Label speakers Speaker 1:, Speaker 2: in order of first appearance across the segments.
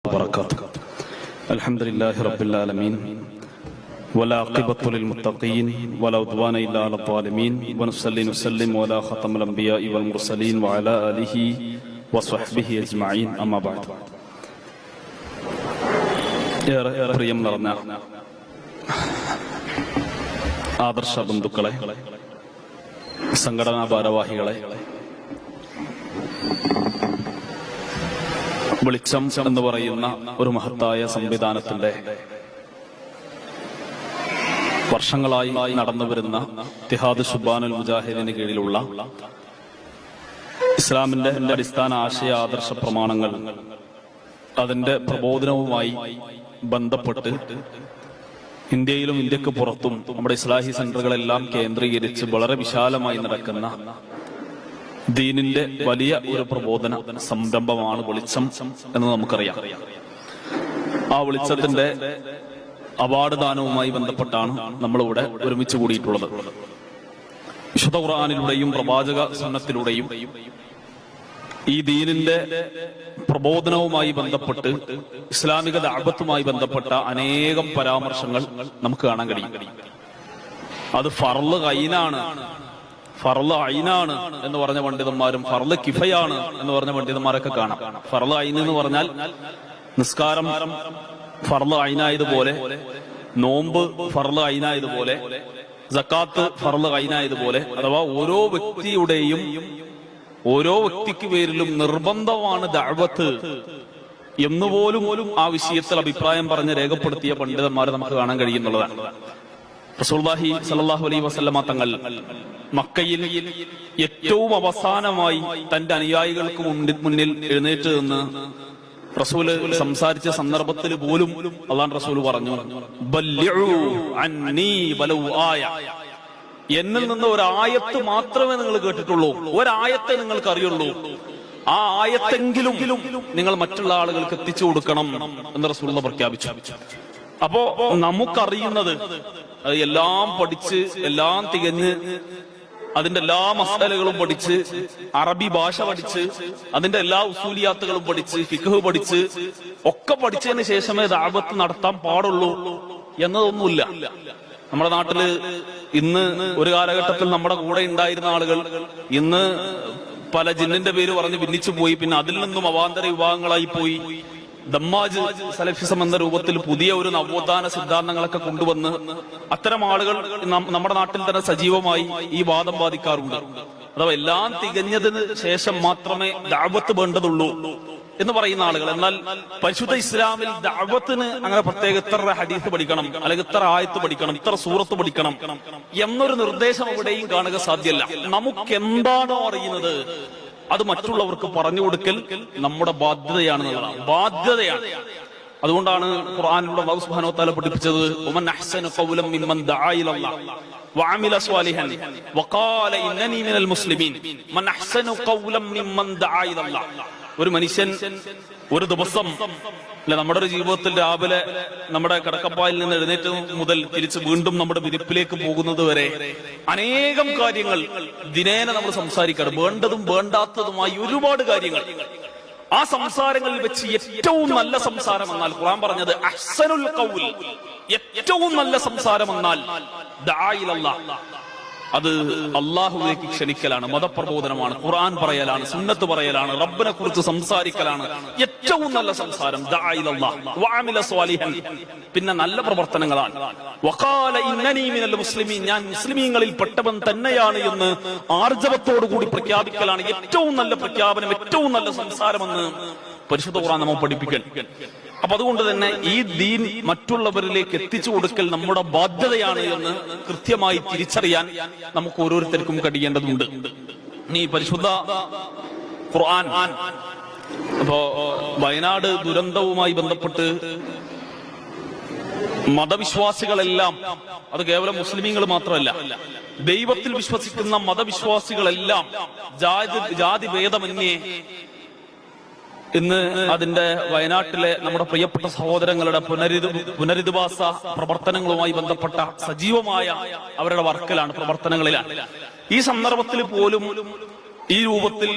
Speaker 1: وبركاته. الحمد لله رب العالمين والعاقبة للمتقين ولا عدوان إلا على الظالمين ونصلي ونسلم على ختم الأنبياء والمرسلين وعلى آله وصحبه أجمعين أما بعد. പ്രിയം നിറഞ്ഞ ആദർശ ബന്ധുക്കളെ, സംഘടനാ ഭാരവാഹികളെ, വെളിച്ചം എന്ന് പറയുന്ന ഒരു മഹത്തായ സംവിധാനത്തിന്റെ വർഷങ്ങളായി നടന്നുവരുന്ന ഇത്തിഹാദ് ശുബാനുൽ മുജാഹിദിന് കീഴിലുള്ള ഇസ്ലാമിന്റെ അടിസ്ഥാന ആശയ ആദർശ പ്രമാണങ്ങൾ, അതിന്റെ പ്രബോധനവുമായി ബന്ധപ്പെട്ട് ഇന്ത്യയിലും ഇന്ത്യക്ക് പുറത്തും നമ്മുടെ ഇസ്ലാഹി സെന്ററുകളെല്ലാം കേന്ദ്രീകരിച്ച് വളരെ വിശാലമായി നടക്കുന്ന ദീനിന്റെ വലിയ ഒരു പ്രബോധന സംരംഭമാണ് വെളിച്ചം എന്ന് നമുക്കറിയാം. ആ വെളിച്ചത്തിന്റെ അവാർഡ് ദാനവുമായി ബന്ധപ്പെട്ടാണ് നമ്മളിവിടെ ഒരുമിച്ച് കൂടിയിട്ടുള്ളത്. വിശുദ്ധ ഖുർആനിലൂടെയും പ്രവാചക സുന്നത്തിലൂടെയും ഈ ദീനിന്റെ പ്രബോധനവുമായി ബന്ധപ്പെട്ട് ഇസ്ലാമിക ദഅവത്തുമായി ബന്ധപ്പെട്ട അനേകം പരാമർശങ്ങൾ നമുക്ക് കാണാൻ കഴിയും. അത് ഫർള് ഐനാണ്, ഫർള് ഐനാണ് എന്ന് പറഞ്ഞ പണ്ഡിതന്മാരും ഫർള് കിഫയാണ് എന്ന് പറഞ്ഞ പണ്ഡിതന്മാരൊക്കെ കാണാം. ഫർള് ഐൻ എന്ന് പറഞ്ഞാൽ നിസ്കാരം ഫർള് ഐനായതുപോലെ, നോമ്പ് ഫർള് ഐനായതുപോലെ, സക്കാത്ത് ഫർള് ഐനായതുപോലെ, അഥവാ ഓരോ വ്യക്തിക്ക് പേരിലും നിർബന്ധമാണ് ദഅവത്ത് എന്നുപോലും ആ വിഷയത്തിൽ അഭിപ്രായം പറഞ്ഞ് രേഖപ്പെടുത്തിയ പണ്ഡിതന്മാരെ നമുക്ക് കാണാൻ കഴിയുന്നുള്ളതാണ്. റസൂലുള്ളാഹി സ്വല്ലല്ലാഹു അലൈഹി വസല്ലമ തങ്ങൾ മക്കയിൽ ഏറ്റവും അവസാനമായി തന്റെ അനുയായികൾക്ക് മുന്നിൽ എഴുന്നേറ്റ് നിന്ന് റസൂല് സംസാരിച്ച സന്ദർഭത്തിൽ പോലും അല്ലാഹു റസൂല് പറഞ്ഞു, ബല്ലിഉ അന്നീ വലൗ ആയ, എന്നിൽ നിന്ന് ഒരായത്ത് മാത്രമേ നിങ്ങൾ കേട്ടിട്ടുള്ളൂ, ഒരായത്തെ നിങ്ങൾക്ക് അറിയുള്ളൂ, ആ ആയത്തെങ്കിലും നിങ്ങൾ മറ്റുള്ള ആളുകൾക്ക് എത്തിച്ചു കൊടുക്കണം എന്ന് റസൂലുള്ളാഹി പ്രഖ്യാപിച്ചു. അപ്പോ നമുക്കറിയുന്നത് എല്ലാം പഠിച്ച്, എല്ലാം തികഞ്ഞ്, അതിന്റെ എല്ലാ മസാലകളും പഠിച്ച്, അറബി ഭാഷ പഠിച്ച്, അതിന്റെ എല്ലാ ഉസൂലിയാത്തുകളും പഠിച്ച്, ഫിഖ് പഠിച്ച് ഒക്കെ പഠിച്ചതിന് ശേഷമേ ദഅവത്ത് നടത്താൻ പാടുള്ളൂ എന്നതൊന്നുമില്ല. നമ്മുടെ നാട്ടില് ഇന്ന് ഒരു കാലഘട്ടത്തിൽ നമ്മുടെ കൂടെ ഉണ്ടായിരുന്ന ആളുകൾ ഇന്ന് പല ജിന്നിന്റെ പേര് പറഞ്ഞ് ഭിന്നിച്ചു പോയി. പിന്നെ അതിൽ നിന്നും അവാന്തര വിഭാഗങ്ങളായി പോയി. ദമ്മാജ് സലഫിസം എന്ന രൂപത്തിൽ പുതിയ ഒരു നവോത്ഥാന സിദ്ധാന്തങ്ങളൊക്കെ കൊണ്ടുവന്ന് അത്തരം ആളുകൾ നമ്മുടെ നാട്ടിൽ തന്നെ സജീവമായി ഈ വാദം ബാധിക്കാറുണ്ട്. അഥവാ എല്ലാം തികഞ്ഞതിന് ശേഷം മാത്രമേ ദഅവത്ത് വേണ്ടതുള്ളൂ എന്ന് പറയുന്ന ആളുകൾ. എന്നാൽ പരിശുദ്ധ ഇസ്ലാമിൽ ദഅവത്തിന് അങ്ങനെ പ്രത്യേക ഇത്ര ഹദീസ് പഠിക്കണം, അല്ലെങ്കിൽ ഇത്ര ആയത്ത് പഠിക്കണം, ഇത്ര സൂറത്ത് പഠിക്കണം എന്നൊരു നിർദ്ദേശം എവിടെയും കാണുക സാധ്യമല്ല. നമുക്ക് എന്താണോ അറിയുന്നത് അത് മറ്റുള്ളവർക്ക് പറഞ്ഞു കൊടുക്കൽ നമ്മുടെ ബാധ്യതയാണെന്നുള്ളതാണ്, ബാധ്യതയാണ്. അതുകൊണ്ടാണ് ഖുർആനിലൂടെ അല്ലാഹു സുബ്ഹാനഹു വ തആല പഠിപ്പിച്ചത്, വമൻ അഹ്സനു ഖൗലൻ മിമ്മൻ ദഅ ഇലല്ലാഹ് വഅമില സ്വാലിഹൻ വഖാല ഇന്നനി മിനൽ മുസ്ലിമീൻ. മൻ അഹ്സനു ഖൗലൻ മിമ്മൻ ദഅ ഇലല്ലാഹ്. ഒരു മനുഷ്യൻ ഒരു ദിവസം നമ്മുടെ ഒരു ജീവിതത്തിൽ രാവിലെ നമ്മുടെ കിടക്കപ്പായിൽ നിന്ന് എഴുന്നേറ്റ് മുതൽ തിരിച്ച് വീണ്ടും നമ്മുടെ വിരിപ്പിലേക്ക് പോകുന്നത് വരെ അനേകം കാര്യങ്ങൾ ദിനേന നമ്മൾ സംസാരിക്കണം, വേണ്ടതും വേണ്ടാത്തതുമായി ഒരുപാട് കാര്യങ്ങൾ. ആ സംസാരങ്ങളിൽ വെച്ച് ഏറ്റവും നല്ല സംസാരം എന്നാൽ ഖുർആൻ പറഞ്ഞത് അഹ്സനുൽ ഖൗൽ, ഏറ്റവും നല്ല സംസാരം എന്നാൽ ദഅ ഇലല്ലാഹ്, അത് അള്ളാഹുവിലേക്ക് ക്ഷണിക്കലാണ്, മതപ്രബോധനമാണ്, ഖുർആൻ പറയലാണ്, സുന്നത്ത് പറയലാണ്, റബ്ബിനെ കുറിച്ച് സംസാരിക്കലാണ് ഏറ്റവും നല്ല സംസാരം. ദഅ ഇലല്ലാഹ് വഅമില സ്വാലിഹൻ, പിന്നെ നല്ല പ്രവർത്തനങ്ങളാണ്. വഖാല ഇന്നനി മിനൽ മുസ്ലിമീൻ, ഞാൻ മുസ്ലിമീങ്ങളിൽ പെട്ടവൻ തന്നെയാണ് എന്ന് ആർജവത്തോടുകൂടി പ്രഖ്യാപിക്കലാണ് ഏറ്റവും നല്ല പ്രഖ്യാപനം, ഏറ്റവും നല്ല സംസാരമെന്ന് പരിശുദ്ധ ഖുർആൻ നമ്മെ പഠിപ്പിക്കൽ. അപ്പൊ അതുകൊണ്ട് തന്നെ ഈ ദീൻ മറ്റുള്ളവരിലേക്ക് എത്തിച്ചു കൊടുക്കൽ നമ്മുടെ ബാധ്യതയാണ് എന്ന് കൃത്യമായി തിരിച്ചറിയാൻ നമുക്ക് ഓരോരുത്തർക്കും കഴിയേണ്ടതുണ്ട്. ഈ പരിശുദ്ധ ഖുർആൻ ഇപ്പോ വയനാട് ദുരന്തവുമായി ബന്ധപ്പെട്ട് മതവിശ്വാസികളെല്ലാം, അത് കേവലം മുസ്ലിമീങ്ങൾ മാത്രമല്ല, ദൈവത്തിൽ വിശ്വസിക്കുന്ന മതവിശ്വാസികളെല്ലാം ജാതി ഭേദമന്യേ ഇന്ന് അതിന്റെ വയനാട്ടിലെ നമ്മുടെ പ്രിയപ്പെട്ട സഹോദരങ്ങളുടെ പുനരധിവാസ പ്രവർത്തനങ്ങളുമായി ബന്ധപ്പെട്ട സജീവമായ അവരുടെ വർക്കിലാണ്, പ്രവർത്തനങ്ങളിലാണ്. ഈ സന്ദർഭത്തിൽ പോലും ഈ രൂപത്തിൽ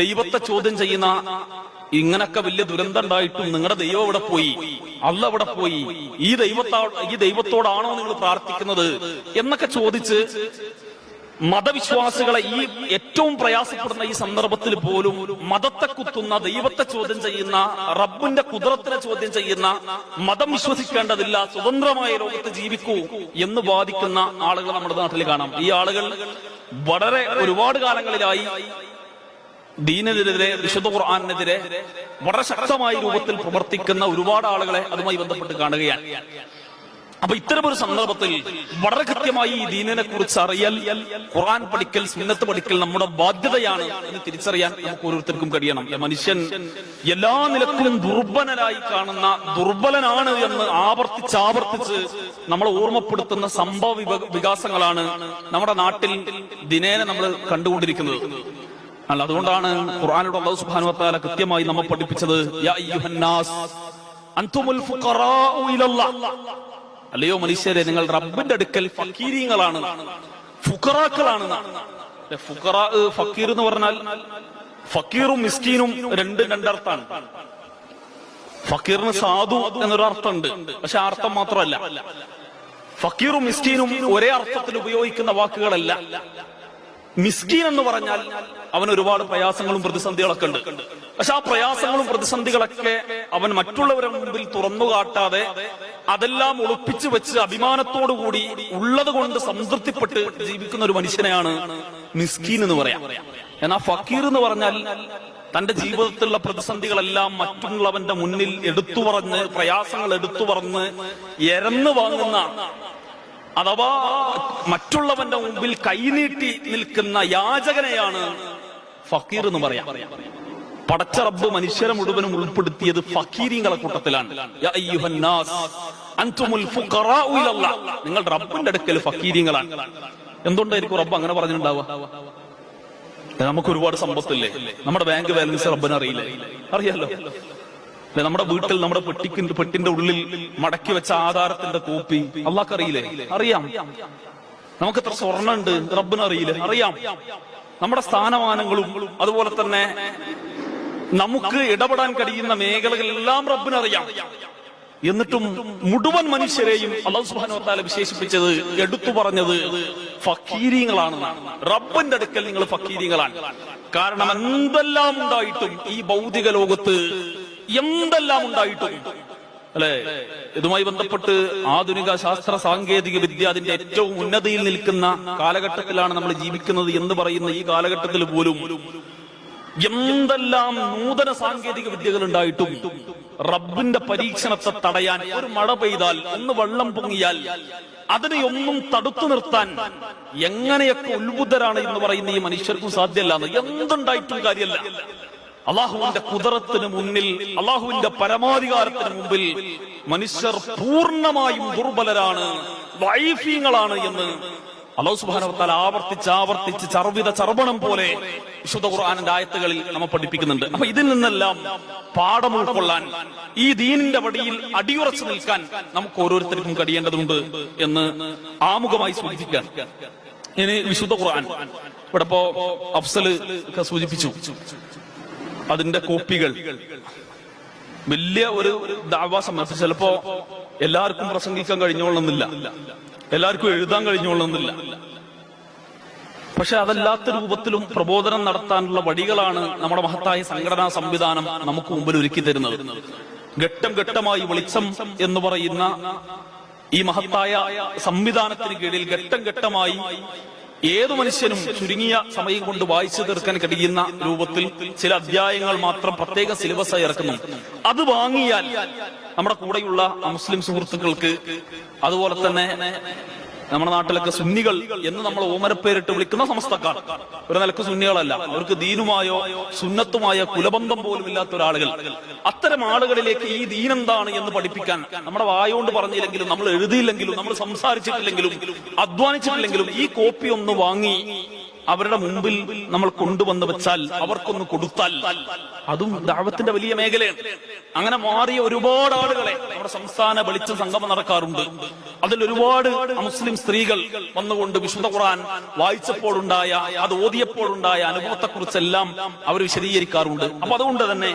Speaker 1: ദൈവത്തെ ചോദ്യം ചെയ്യുന്ന ഇങ്ങനൊക്കെ വലിയ ദുരന്തം ഉണ്ടായിട്ടും നിങ്ങളുടെ ദൈവം എവിടെ പോയി, അള്ള എവിടെ പോയി, ഈ ദൈവത്തോടാണോ നിങ്ങൾ പ്രാർത്ഥിക്കുന്നത് എന്നൊക്കെ ചോദിച്ച് മതവിശ്വാസികളെ ഈ ഏറ്റവും പ്രയാസപ്പെടുന്ന ഈ സന്ദർഭത്തിൽ പോലും മതത്തെ കുത്തുന്ന, ദൈവത്തെ ചോദ്യം ചെയ്യുന്ന, റബ്ബിന്റെ കുദറത്തിനെ ചോദ്യം ചെയ്യുന്ന, മതം വിശ്വസിക്കേണ്ടതില്ല, സ്വതന്ത്രമായ ലോകത്ത് ജീവിക്കൂ എന്ന് വാദിക്കുന്ന ആളുകൾ നമ്മുടെ നാട്ടിൽ കാണാം. ഈ ആളുകൾ ഒരുപാട് കാലങ്ങളിലായി ദീനിനെതിരെ, വിശുദ്ധ ഖുർആനെതിരെ വളരെ ശക്തമായ രൂപത്തിൽ പ്രവർത്തിക്കുന്ന ഒരുപാട് ആളുകളെ അതുമായി ബന്ധപ്പെട്ട് കാണുകയാണ്. അപ്പൊ ഇത്തരമൊരു സന്ദർഭത്തിൽ വളരെ കൃത്യമായി ഈ ദീനിനെ കുറിച്ച് അറിയൽ, ഖുർആൻ പഠിക്കൽ, സുന്നത്ത് പഠിക്കൽ നമ്മുടെ ബാധ്യതയാണ് എന്ന് തിരിച്ചറിയാൻ നമുക്ക് ഓരോരുത്തർക്കും കഴിയണം. മനുഷ്യൻ എല്ലാ നിലക്കും ദുർബലനാണ് എന്ന് ആവർത്തിച്ച് നമ്മളെ ഓർമ്മപ്പെടുത്തുന്ന സംഭവ വികാസങ്ങളാണ് നമ്മുടെ നാട്ടിൽ ദിനേന നമ്മൾ കണ്ടുകൊണ്ടിരിക്കുന്നത്. അല്ല, അതുകൊണ്ടാണ് ഖുർആനിലൂടെ അല്ലാഹു സുബ്ഹാനഹു വ തആല കൃത്യമായി നമ്മെ പഠിപ്പിച്ചത്, യാ അയ്യുഹന്നാസ് അൻതുമുൽ ഫുഖറാഉ ഇലല്ലാഹ്, അല്ലയോ മനുഷ്യരെ, നിങ്ങൾ റബ്ബിന്റെ അടുക്കൽ ഫക്കീരീങ്ങളാണ്, ഫുഖറാക്കളാണ്. ഫക്കീർ എന്ന് പറഞ്ഞാൽ ഫക്കീറും മിസ്കീനും രണ്ടർത്ഥമാണ്. ഫക്കീറിന് സാധു എന്നൊരു അർത്ഥമുണ്ട്, പക്ഷെ ആ അർത്ഥം മാത്രമല്ല. ഫക്കീറും മിസ്കീനും ഒരേ അർത്ഥത്തിൽ ഉപയോഗിക്കുന്ന വാക്കുകളല്ല. മിസ്കീൻ എന്ന് പറഞ്ഞാൽ അവൻ ഒരുപാട് പ്രയാസങ്ങളും പ്രതിസന്ധികളൊക്കെ ഉണ്ട്. പക്ഷെ ആ പ്രയാസങ്ങളും പ്രതിസന്ധികളൊക്കെ അവൻ മറ്റുള്ളവരുടെ മുമ്പിൽ തുറന്നു കാട്ടാതെ അതെല്ലാം ഒളിപ്പിച്ചു വെച്ച് അഭിമാനത്തോടുകൂടി ഉള്ളത് കൊണ്ട് സംതൃപ്തിപ്പെട്ട് ജീവിക്കുന്ന ഒരു മനുഷ്യനെയാണ് മിസ്കീൻ എന്ന് പറയാം. എന്നാൽ ഫക്കീർ എന്ന് പറഞ്ഞാൽ തന്റെ ജീവിതത്തിലുള്ള പ്രതിസന്ധികളെല്ലാം മറ്റുള്ളവന്റെ മുന്നിൽ എടുത്തു പറഞ്ഞ്, പ്രയാസങ്ങൾ എടുത്തു പറഞ്ഞ് എരന്ന് വാങ്ങുന്ന, അഥവാ മറ്റുള്ളവന്റെ മുമ്പിൽ കൈനീട്ടി നിൽക്കുന്ന യാചകനെയാണ് ഫക്കീർ എന്ന് പറയാം. പടച്ച റബ്ബ് മനുഷ്യരെ മുഴുവനും ഉൾപ്പെടുത്തിയത് ഫക്കീരീങ്ങളെ കൂട്ടത്തിലാണ്. യാ അയ്യുഹന്നാസ് അൻതുമുൽ ഫുഖറാഉ ഇലല്ലാഹ്, നിങ്ങൾ റബ്ബിന്റെ അടുക്കൽ ഫക്കീരീങ്ങളാണ്. എന്തുകൊണ്ടായിരിക്കും റബ്ബ് അങ്ങനെ പറഞ്ഞിട്ടുണ്ടാവുക? നമുക്ക് ഒരുപാട് സമ്പത്തില്ലേ, നമ്മുടെ ബാങ്ക് ബാലൻസ് റബ്ബിന് അറിയില്ലേ? അറിയാലോ. നമ്മുടെ വീട്ടിൽ നമ്മുടെ പെട്ടിന്റെ ഉള്ളിൽ മടക്കി വെച്ച ആധാരത്തിന്റെ കോപ്പി അള്ളാഹ്ക്ക് അറിയില്ലേ? അറിയാം. നമുക്ക് എത്ര സ്വർണ്ണം ഉണ്ട് റബ്ബിന് അറിയില്ലേ? അറിയാം. നമ്മുടെ സ്ഥാനമാനങ്ങളും അതുപോലെ തന്നെ നമുക്ക് ഇടപെടാൻ കഴിയുന്ന മേഖലകളെല്ലാം റബ്ബിനറിയാം. എന്നിട്ടും മുഴുവൻ മനുഷ്യരെയും അല്ലാഹു സുബ്ഹാനഹു വ തആല വിശേഷിപ്പിച്ചത്, എടുത്തു പറഞ്ഞത് ഫക്കീരീങ്ങളാണെന്നാണ്. റബ്ബിന്റെ അടുക്കൽ നിങ്ങൾ ഫക്കീരീങ്ങളാണ്. കാരണം എന്തെല്ലാം ഉണ്ടായിട്ടും, ഈ ഭൗതിക ലോകത്ത് എന്തെല്ലാം ഉണ്ടായിട്ടും, അല്ലെ, ഇതുമായി ബന്ധപ്പെട്ട് ആധുനിക ശാസ്ത്ര സാങ്കേതിക വിദ്യ അതിന്റെ ഏറ്റവും ഉന്നതിയിൽ നിൽക്കുന്ന കാലഘട്ടത്തിലാണ് നമ്മൾ ജീവിക്കുന്നത് എന്ന് പറയുന്ന ഈ കാലഘട്ടത്തിൽ പോലും എന്തെല്ലാം നൂതന സാങ്കേതിക വിദ്യകൾ ഉണ്ടായിട്ടും റബ്ബിന്റെ പരീക്ഷണത്തെ തടയാൻ, ഒരു മഴ പെയ്താൽ, ഒന്ന് വെള്ളം പൊങ്ങിയാൽ അതിനെ ഒന്നും തടുത്തു നിർത്താൻ എങ്ങനെയൊക്കെ ഉത്ബുദ്ധരാണ് എന്ന് പറയുന്ന ഈ മനുഷ്യർക്കും സാധ്യമല്ല. എന്തുണ്ടായിട്ടും കാര്യമല്ല. അള്ളാഹുവിന്റെ കുദറത്തിന് മുന്നിൽ, അള്ളാഹുവിന്റെ പരമാധികാരത്തിന് മുമ്പിൽ മനുഷ്യർ പൂർണ്ണമായും ദുർബലരാണ്, വൈഫീങ്ങളാണ് എന്ന് അല്ലാഹു സുബ്ഹാനഹു വ തആല ആവർത്തിച്ച് ചർവണം പോലെ വിശുദ്ധ ഖുർആനിന്റെ ആയത്തുകളിൽ നമ്മെ പഠിപ്പിക്കുന്നുണ്ട്. അപ്പൊ ഇതിൽ നിന്നെല്ലാം പാഠം ഉൾക്കൊള്ളാൻ, ഈ ദീനിന്റെ വടിയിൽ അടിയുറച്ചു നിൽക്കാൻ നമുക്ക് ഓരോരുത്തർക്കും കഴിയേണ്ടതുണ്ട് എന്ന് ആമുഖമായി സൂചിപ്പിക്കാൻ. ഇനി വിശുദ്ധ ഖുർആൻ ഇവിടെ ഇപ്പോ അഫ്സല് ഒക്കെ സൂചിപ്പിച്ചു, അതിന്റെ കോപ്പികൾ വലിയ ഒരു ദഅവ സമയത്ത് ചിലപ്പോ എല്ലാവർക്കും പ്രസംഗിക്കാൻ കഴിഞ്ഞോളണമെന്നില്ല, എല്ലാവർക്കും എഴുതാൻ കഴിഞ്ഞോളണമെന്നില്ല. പക്ഷെ അതല്ലാത്ത രൂപത്തിലും പ്രബോധനം നടത്താനുള്ള വഴികളാണ് നമ്മുടെ മഹത്തായ സംഘടനാ സംവിധാനം നമുക്ക് മുമ്പിൽ ഒരുക്കി തരുന്നത്. ഘട്ടം ഘട്ടമായി വെളിച്ചം എന്ന് പറയുന്ന ഈ മഹത്തായ സംവിധാനത്തിന് കീഴിൽ ഘട്ടം ഘട്ടമായി ഏതു മനുഷ്യനും ചുരുങ്ങിയ സമയം കൊണ്ട് വായിച്ചു തീർക്കാൻ കഴിയുന്ന രൂപത്തിൽ ചില അധ്യായങ്ങൾ മാത്രം പ്രത്യേക സിലബസായി ഇറക്കുന്നു. അത് വാങ്ങിയാൽ നമ്മുടെ കൂടെയുള്ള മുസ്ലിം സുഹൃത്തുക്കൾക്ക്, അതുപോലെ തന്നെ നമ്മുടെ നാട്ടിലൊക്കെ സുന്നികൾ എന്ന് നമ്മൾ ഓമനപ്പേരിട്ട് വിളിക്കുന്ന സമസ്തക്കാർ ഒരു നിലക്ക് സുന്നികളല്ല, അവർക്ക് ദീനുമായോ സുന്നത്തുമായോ കുലബന്ധം പോലും ഇല്ലാത്ത ഒരാളുകൾ, അത്തരം ആളുകളിലേക്ക് ഈ ദീനെന്താണ് എന്ന് പഠിപ്പിക്കാൻ നമ്മുടെ വായോണ്ട് പറഞ്ഞില്ലെങ്കിലും, നമ്മൾ എഴുതിയില്ലെങ്കിലും, നമ്മൾ സംസാരിച്ചിട്ടില്ലെങ്കിലും, അധ്വാനിച്ചിട്ടില്ലെങ്കിലും ഈ കോപ്പി ഒന്ന് വാങ്ങി അവരുടെ മുമ്പിൽ നമ്മൾ കൊണ്ടുവന്ന് വെച്ചാൽ, അവർക്കൊന്ന് കൊടുത്താൽ, അതും ദഅവത്തിന്റെ വലിയ മേഖലയാണ്. അങ്ങനെ മാറിയ ഒരുപാട് ആളുകളെ നമ്മുടെ സംസ്ഥാന വെളിച്ചം സംഗമം നടക്കാറുണ്ട്. അതിൽ ഒരുപാട് മുസ്ലിം സ്ത്രീകൾ വന്നുകൊണ്ട് വിശുദ്ധ ഖുർആൻ വായിച്ചപ്പോഴുണ്ടായ, അത് ഓതിയപ്പോഴുണ്ടായ അനുഭവത്തെക്കുറിച്ചെല്ലാം അവർ വിശദീകരിക്കാറുണ്ട്. അപ്പൊ അതുകൊണ്ട് തന്നെ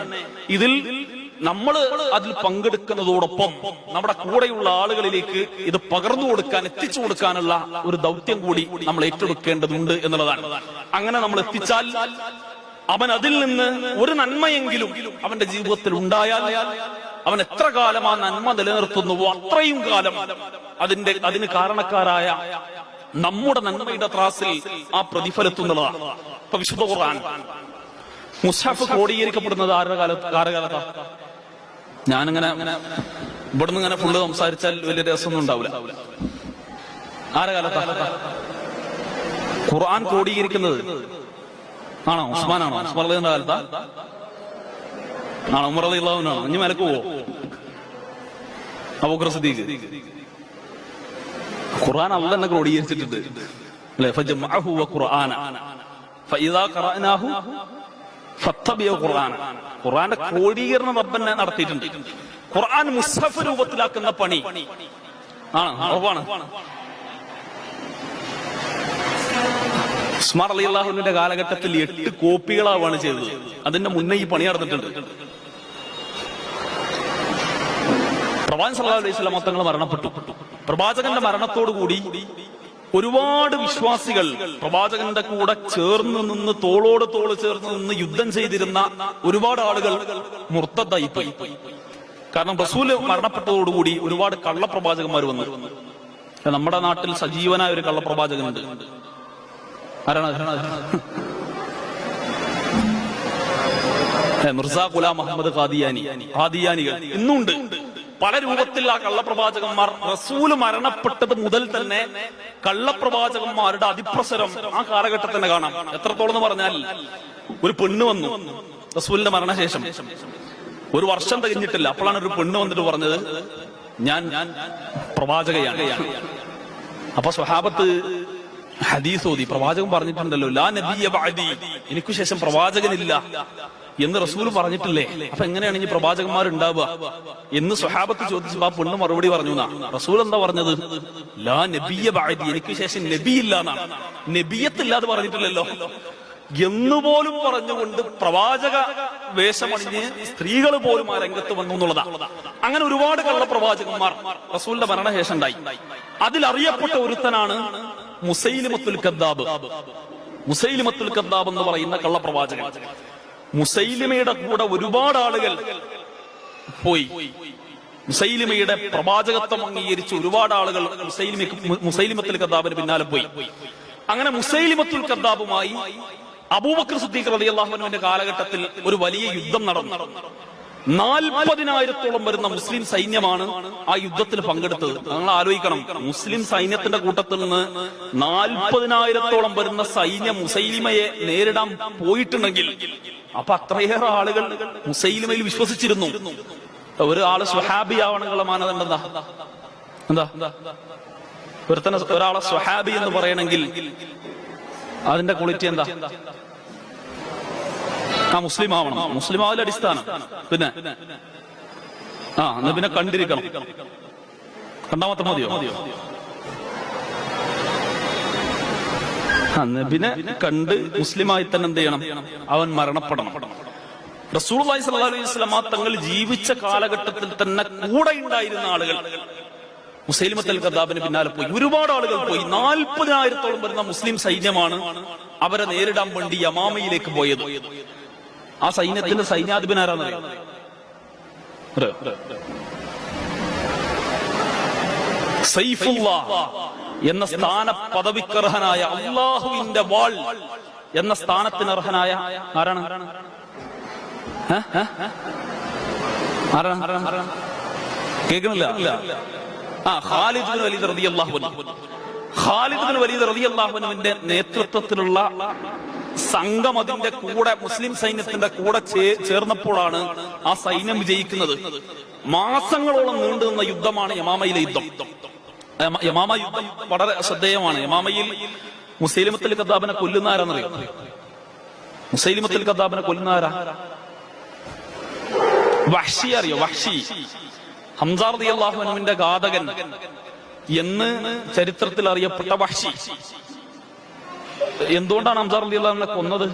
Speaker 1: ഇതിൽ നമ്മൾ അതിൽ പങ്കെടുക്കുന്നതോടൊപ്പം നമ്മുടെ കൂടെയുള്ള ആളുകളിലേക്ക് ഇത് പകർന്നു കൊടുക്കാൻ, എത്തിച്ചു കൊടുക്കാനുള്ള ഒരു ദൗത്യം കൂടി നമ്മൾ ഏറ്റെടുക്കേണ്ടതുണ്ട് എന്നുള്ളതാണ്. അങ്ങനെ നമ്മൾ എത്തിച്ചാൽ അവൻ അതിൽ നിന്ന് ഒരു നന്മയെങ്കിലും അവന്റെ ജീവിതത്തിൽ ഉണ്ടായാൽ, അവൻ എത്ര കാലം ആ നന്മ നിലനിർത്തുന്നുവോ അത്രയും കാലം അതിന് കാരണക്കാരായ നമ്മുടെ നന്മയുടെ ത്രാസിൽ ആ പ്രതിഫലത്തുന്നതാണ്. ഇപ്പൊ വിശുദ്ധ ഖുർആൻ മുസ്ഹഫ് ക്രോഡീകരിക്കപ്പെടുന്നത് ആരുടെ കാലഘട്ടത്താണ്? ഞാനിങ്ങനെ ഇവിടുന്ന് ഇങ്ങനെ ഫുള്ള് സംസാരിച്ചാൽ വലിയ രസമൊന്നും ഉണ്ടാവില്ല. ആരുടെ കാലത്താണ് ഖുർആൻ ക്രോഡീകരിക്കുന്നത്? ആണോ ഉസ്മാനാണോ? ഉസ്മാൻ റളിയല്ലാഹുവിന്റെ കാലത്താ? ആണോ ഉമർ റളിയല്ലാഹുവിനാണോ? ഇനി മലക്ക് പോവോ? അബൂബക്കർ സിദ്ദീഖ്? ഖുർആൻ അല്ലാഹു തന്നെ ക്രോഡീകരിച്ചിട്ടുണ്ട് അല്ലേ? ഫജമഅഹു വഖുർആന ഫഇദാ ഖറഅനാഹു ഫത്തബിഉ ഖുർആന. ഖുർആന്റെ ക്രോഡീകരണം റബ്ബന്നെ നടത്തിയിട്ടുണ്ട്. ഖുർആൻ മുസ്ഹഫ് രൂപത്തിലാക്കുന്ന പണി ആണ്, ഉറപ്പാണ്. ഉസ്മാൻ റളിയല്ലാഹുവിന്റെ കാലഘട്ടത്തിൽ 8 കോപ്പികളാവാണ് ചെയ്തത്. അതിന്റെ മുന്നേ ഈ പണി നടന്നിട്ടുണ്ട്. പ്രവാചകൻ സല്ലല്ലാഹു അലൈഹി വസല്ലം തങ്ങൾ മരണപ്പെട്ടു. പ്രവാചകന്റെ മരണത്തോടുകൂടി ഒരുപാട് വിശ്വാസികൾ പ്രവാചകന്റെ കൂടെ ചേർന്ന് നിന്ന്, തോളോട് തോള് ചേർന്ന് നിന്ന് യുദ്ധം ചെയ്തിരുന്ന ഒരുപാട് ആളുകൾ മുർത്തദ്ദായി പോയി. കാരണം റസൂൽ മരണപ്പെട്ടതോടുകൂടി ഒരുപാട് കള്ളപ്രവാചകന്മാർ വന്നു. നമ്മുടെ നാട്ടിൽ സജീവനായ ഒരു കള്ളപ്രവാചകനുണ്ട്. മിർസ ഗുലാം മുഹമ്മദ് ഖാദിയാനികൾ ഇന്നുണ്ട്. പല രൂപത്തിൽ ആ കള്ളപ്രവാചകന്മാർ, റസൂല് മരണപ്പെട്ടത് മുതൽ തന്നെ കള്ളപ്രവാചകന്മാരുടെ അതിപ്രസരം ആ കാലഘട്ടത്തിൽ തന്നെ കാണാം. എത്രത്തോളം എന്ന് പറഞ്ഞാൽ, ഒരു പെണ്ണ് വന്നു റസൂലിന്റെ മരണശേഷം, 1 വർഷം തികഞ്ഞിട്ടില്ല. അപ്പോഴാണ് ഒരു പെണ്ണ് വന്നിട്ട് പറഞ്ഞത്, ഞാൻ പ്രവാചകയാണ്. അപ്പൊ സ്വഹാബത്ത് ഹദീസ് ഓതി, പ്രവാചകൻ പറഞ്ഞിട്ടുണ്ടല്ലോ, ലാ നബിയ്യ ബഅദി, എനിക്കു ശേഷം പ്രവാചകനില്ല എന്ന് റസൂൽ പറഞ്ഞിട്ടില്ലേ, അപ്പൊ എങ്ങനെയാണ് ഇനി പ്രവാചകന്മാർ ഉണ്ടാവുക എന്ന് സ്വഹാബത്ത് ചോദിച്ചു. ആ പെണ്ണ് മറുപടി പറഞ്ഞു. റസൂൽ എന്താ പറഞ്ഞത്? ലാ നബിയ്യ ബഅദി, എനിക്ക് ശേഷം നബിയില്ല എന്നാണ്. നബിയത്തില്ലാതെ പറഞ്ഞിട്ടില്ലല്ലോ എന്നുപോലും പറഞ്ഞുകൊണ്ട് പ്രവാചക വേഷമണിഞ്ഞ് സ്ത്രീകൾ പോലും ആ രംഗത്ത് വന്നു എന്നുള്ളതാണ്. അങ്ങനെ ഒരുപാട് കള്ളപ്രവാചകന്മാർ റസൂലിന്റെ മരണശേഷം ഉണ്ടായി. അതിലറിയപ്പെട്ട ഒരുത്തനാണ് മുസൈലിമത്തുൽ കദ്ദാബ്. മുസൈലിമത്തുൽ കദ്ദാബ് എന്ന് പറയുന്ന കള്ളപ്രവാചകൻ. മുസൈലിമയുടെ കൂടെ ഒരുപാട് ആളുകൾ പോയി. മുസൈലിമയുടെ പ്രവാചകത്വം അംഗീകരിച്ച് ഒരുപാട് ആളുകൾ മുസൈലിമത്തുൽ കദ്ദാബിന് പിന്നാലെ പോയി. അങ്ങനെ മുസൈലിമത്തുൽ കദ്ദാബുമായി അബൂബക്കർ സിദ്ദീഖ് റളിയല്ലാഹു അൻഹുവിന്റെ കാലഘട്ടത്തിൽ ഒരു വലിയ യുദ്ധം നടന്നു. 40,000-ഓളം വരുന്ന മുസ്ലിം സൈന്യമാണ് ആ യുദ്ധത്തിൽ പങ്കെടുത്തത്. നിങ്ങൾ ആലോചിക്കണം, മുസ്ലിം സൈന്യത്തിന്റെ കൂട്ടത്തിൽ നിന്ന് 40,000-ഓളം വരുന്ന സൈന്യം മുസൈലിമയെ നേരിടാൻ പോയിട്ടുണ്ടെങ്കിൽ, അപ്പൊ അത്രയേറെ ആളുകൾ മുസൈലിമയിൽ വിശ്വസിച്ചിരുന്നു. ഒരാള് സ്വഹാബിയാവണമെന്നുള്ള മാനദണ്ഡം എന്താ? ഒരാളെ സ്വഹാബി എന്ന് പറയണമെങ്കിൽ അതിന്റെ ക്വാളിറ്റി എന്താ? മുസ്ലിം ആവണം. മുസ്ലിം ആവല അടിസ്ഥാനം. പിന്നെ എന്നാ കണ്ടിരിക്കണം. കണ്ടാ മാത്രം മതിയോ? പിന്നെ കണ്ട് മുസ്ലിമായി തന്നെ എന്ത് ചെയ്യണം? അവൻ മരണപ്പെടണം. റസൂലുള്ളാഹി സ്വല്ലല്ലാഹു അലൈഹി വസല്ലം തങ്ങൾ ജീവിച്ച കാലഘട്ടത്തിൽ തന്നെ കൂടെ ഉണ്ടായിരുന്ന ആളുകൾ മുസൈലിമത്തുൽ കദ്ദാബിന് പിന്നാലെ പോയി. ഒരുപാട് ആളുകൾ പോയി. 40,000-ഓളം വരുന്ന മുസ്ലിം സൈന്യമാണ് അവരെ നേരിടാൻ വേണ്ടി യമാമയിലേക്ക് പോയത്. ആ സൈന്യത്തിന്റെ സൈന്യാധിപൻ ആരാന്നറിയോ? സൈഫുല്ലാഹ് എന്ന സ്ഥാന പദവിക്കർഹനായ, അള്ളാഹുവിന്റെ വാൾ എന്ന സ്ഥാനത്തിന് അർഹനായ ആരാണ്? കേൾക്കണില്ല? ഖാലിദ് ബിൻ വലീദ് റളിയല്ലാഹു അൻഹു. ഖാലിദ് ബിൻ വലീദ് റളിയല്ലാഹു അൻഹുവിന്റെ നേതൃത്വത്തിലുള്ള സംഘം അതിന്റെ കൂടെ, മുസ്ലിം സൈന്യത്തിന്റെ കൂടെ ചേർന്നപ്പോഴാണ് ആ സൈന്യം വിജയിക്കുന്നത്. മാസങ്ങളോളം നീണ്ടുനിന്ന യുദ്ധമാണ് യമാമയിലെ യുദ്ധം. യമാമ യുദ്ധം വളരെ ശ്രദ്ധേയമാണ്. യമാമയിൽ മുസൈലിമത്തുൽ കദ്ദാബിനെ കൊല്ലുന്ന ആരാന്നറിയോ? മുസൈലിമത്തുൽ കദ്ദാബിനെ കൊല്ലുന്ന ആരാ? വഹ്ഷി അറിയോ? വഹ്ഷി ഹംസ റളിയല്ലാഹു അൻഹുവിന്റെ ഘാതകൻ എന്ന് ചരിത്രത്തിൽ അറിയപ്പെട്ട വഹ്ഷി. എന്തുകൊണ്ടാണ് ഹംസ റളിയല്ലാഹു അൻഹുവിനെ കൊന്നത്?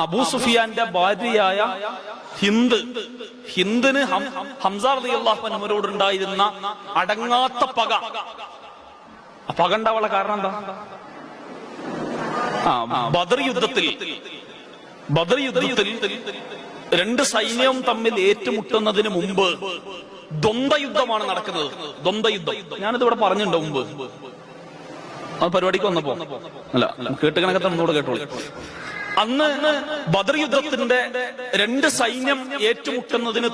Speaker 1: അബൂ സുഫിയാന്റെ ഭാര്യയായ ഹിന്ദിന് ഹംസ റളിയല്ലാഹു അൻഹുവിനോടുണ്ടായിരുന്ന അടങ്ങാത്ത പക. പക ഉണ്ടാവാനുള്ള കാരണം എന്താ? ബദർ യുദ്ധത്തിൽ രണ്ട് സൈന്യവും തമ്മിൽ ഏറ്റുമുട്ടുന്നതിന് മുമ്പ് ദ്വന്ദ്വയുദ്ധമാണ് നടക്കുന്നത്. ദ്വന്ദ്വയുദ്ധം ഞാനിത് ഇവിടെ പറഞ്ഞിട്ടുണ്ടോ മുമ്പ്? ആ പരിപാടിക്ക് വന്നപ്പോ അല്ല, കേട്ടുകണക്കെ തന്നോട് കേട്ടോളൂ. അന്ന് ബദർ യുദ്ധത്തിന്റെ രണ്ട് സൈന്യം ഏറ്റുമുട്ടുന്നതിന്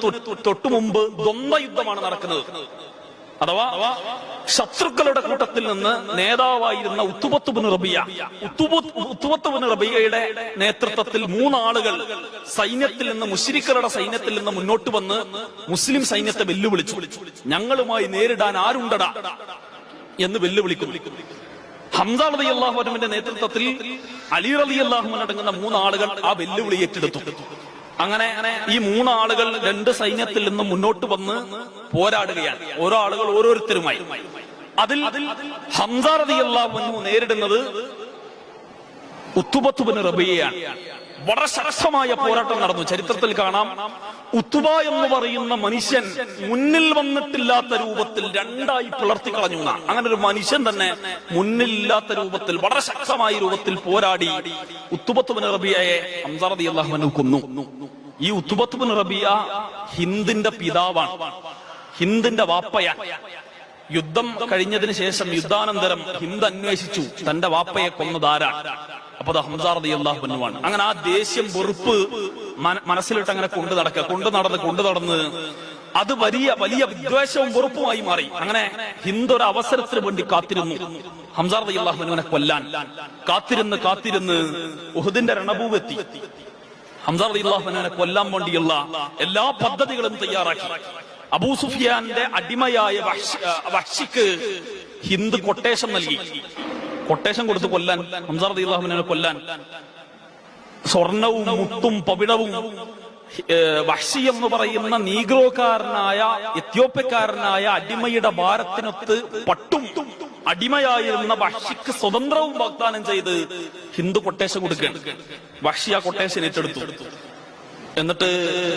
Speaker 1: തൊട്ടു മുമ്പ് ദ്വന്ദ്വയുദ്ധമാണ് നടക്കുന്നത്. അഥവാ ശത്രുക്കളുടെ കൂട്ടത്തിൽ നിന്ന് നേതാവായിരുന്ന ഉത്തുബത്ത് ബിൻ റബിയയുടെ നേതൃത്വത്തിൽ 3 ആളുകൾ സൈന്യത്തിൽ നിന്ന്, മുശ്രിക്കുകളുടെ സൈന്യത്തിൽ നിന്ന് മുന്നോട്ട് വന്ന് മുസ്ലിം സൈന്യത്തെ വെല്ലുവിളിച്ചു. ഞങ്ങളുമായി നേരിടാൻ ആരുണ്ടടാ എന്ന് വെല്ലുവിളിക്കുന്നു. ഹംസ റളിയല്ലാഹു അൻഹുവിന്റെ നേതൃത്വത്തിൽ അലി റളിയല്ലാഹു അൻഹു അടങ്ങുന്ന 3 ആളുകൾ ആ വെല്ലുവിളി ഏറ്റെടുത്തു. അങ്ങനെ ഈ 3 ആളുകൾ രണ്ട് സൈന്യത്തിൽ നിന്ന് മുന്നോട്ട് വന്ന് പോരാടുകയാണ്. ഓരോ ആളുകൾ ഓരോരുത്തരുമായി. അതിൽ ഹംസ റളിയല്ലാഹു അൻഹു നേരിടുന്നത് ഉത്തുബത്ത് ബിൻ റബിയയാണ്. വളരെ ശക്തമായ പോരാട്ടം നടന്നു. ചരിത്രത്തിൽ കാണാം, ഉത്തുബ എന്ന് പറയുന്ന മനുഷ്യൻ മുന്നിൽ വന്നിട്ടില്ലാത്ത രൂപത്തിൽ രണ്ടായി പിളർത്തി കളഞ്ഞു. അങ്ങനെ ഒരു മനുഷ്യൻ തന്നെ മുന്നിലില്ലാത്ത രൂപത്തിൽ വളരെ ശക്തമായ രൂപത്തിൽ പോരാടി ഉത്തുബത്ത് ബിൻ റബിയയെ ഹംസ റളിയല്ലാഹു അൻഹു കൊന്നു. ഈ ഉത്തുബത്ത് ബിൻ റബിയ ഹിന്ദിന്റെ പിതാവാണ്, ഹിന്ദിന്റെ വാപ്പയാണ്. യുദ്ധം കഴിഞ്ഞതിന് ശേഷം യുദ്ധാനന്തരം ഹിന്ദ് അന്വേഷിച്ചു തന്റെ വാപ്പയെ കൊന്നതാരാണ്. അപ്പൊ അത് ഹംസ റളിയല്ലാഹു അൻഹുവാണ്. അങ്ങനെ ആ ദേഷ്യം, വെറുപ്പ് മനസ്സിലിട്ട് അങ്ങനെ കൊണ്ടു നടന്ന് അത് വലിയ വിദ്വേഷവും വെറുപ്പുമായി മാറി. അങ്ങനെ ഹിന്ദ് ഒരു അവസരത്തിന് വേണ്ടി കാത്തിരുന്നു ഹംസ റളിയല്ലാഹു അൻഹുവിനെ കൊല്ലാൻ. കാത്തിരുന്ന് ഉഹുദിന്റെ രണഭൂമെത്തി. ഹംസ റളിയല്ലാഹു അൻഹുവിനെ കൊല്ലാൻ വേണ്ടിയുള്ള എല്ലാ പദ്ധതികളും തയ്യാറാക്കി. അബൂ സുഫിയാന്റെ അടിമയായ വഹ്ഷിക്ക് ഹിന്ദ് കൊട്ടേഷൻ നൽകി. കൊട്ടേഷൻ കൊടുത്ത് കൊല്ലാൻ, ഹംസ റളിയല്ലാഹു അൻഹുവിനെ കൊല്ലാൻ. സ്വർണവും മുത്തും പവിഴവും വഹ്ഷി എന്ന് പറയുന്ന നീഗ്രോക്കാരനായ എത്യോപ്യക്കാരനായ അടിമയുടെ ഭാരത്തിനൊത്ത് പട്ടും അടിമയായിരുന്ന വഹ്ഷിക്ക് സ്വതന്ത്രവും വാഗ്ദാനം ചെയ്ത് ഹിന്ദു കൊട്ടേഷൻ കൊടുക്കുകയാണ്. വഹ്ഷി ആ കൊട്ടേഷൻ ഏറ്റെടുത്തു. എന്നിട്ട്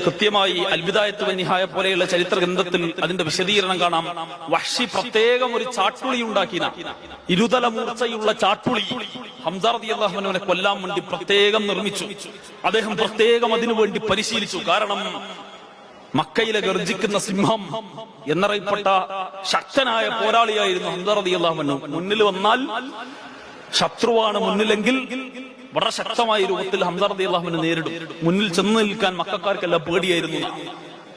Speaker 1: കൃത്യമായി അൽബിദായത്ത് വന്നിഹായ പോലെയുള്ള ചരിത്ര ഗ്രന്ഥത്തിൽ അതിന്റെ വിശദീകരണം കാണാം. വഹ്ഷി പ്രത്യേകം ഒരു ചാട്ടുളി ഉണ്ടാക്കിയ, ഇരുതല മൂർച്ചയുള്ള ചാട്ടുളി ഹംസ റളിയല്ലാഹു അൻഹുവിനെ കൊല്ലാൻ വേണ്ടി പ്രത്യേകം നിർമ്മിച്ചു. അദ്ദേഹം പ്രത്യേകം അതിനുവേണ്ടി പരിശീലിച്ചു. കാരണം മക്കയിലെ ഗർജിക്കുന്ന സിംഹം എന്നറിയപ്പെട്ട ശക്തനായ പോരാളിയായിരുന്നു ഹംസ റളിയല്ലാഹു അൻഹു. മുന്നിൽ വന്നാൽ ശത്രുവാണ് മുന്നിലെങ്കിൽ വളരെ ശക്തമായ രൂപത്തിൽ ഹംസ റളിയല്ലാഹു അൻഹു നേരിടും. മുന്നിൽ ചെന്ന് നിൽക്കാൻ മക്കക്കാർക്കെല്ലാം പേടിയായിരുന്നു.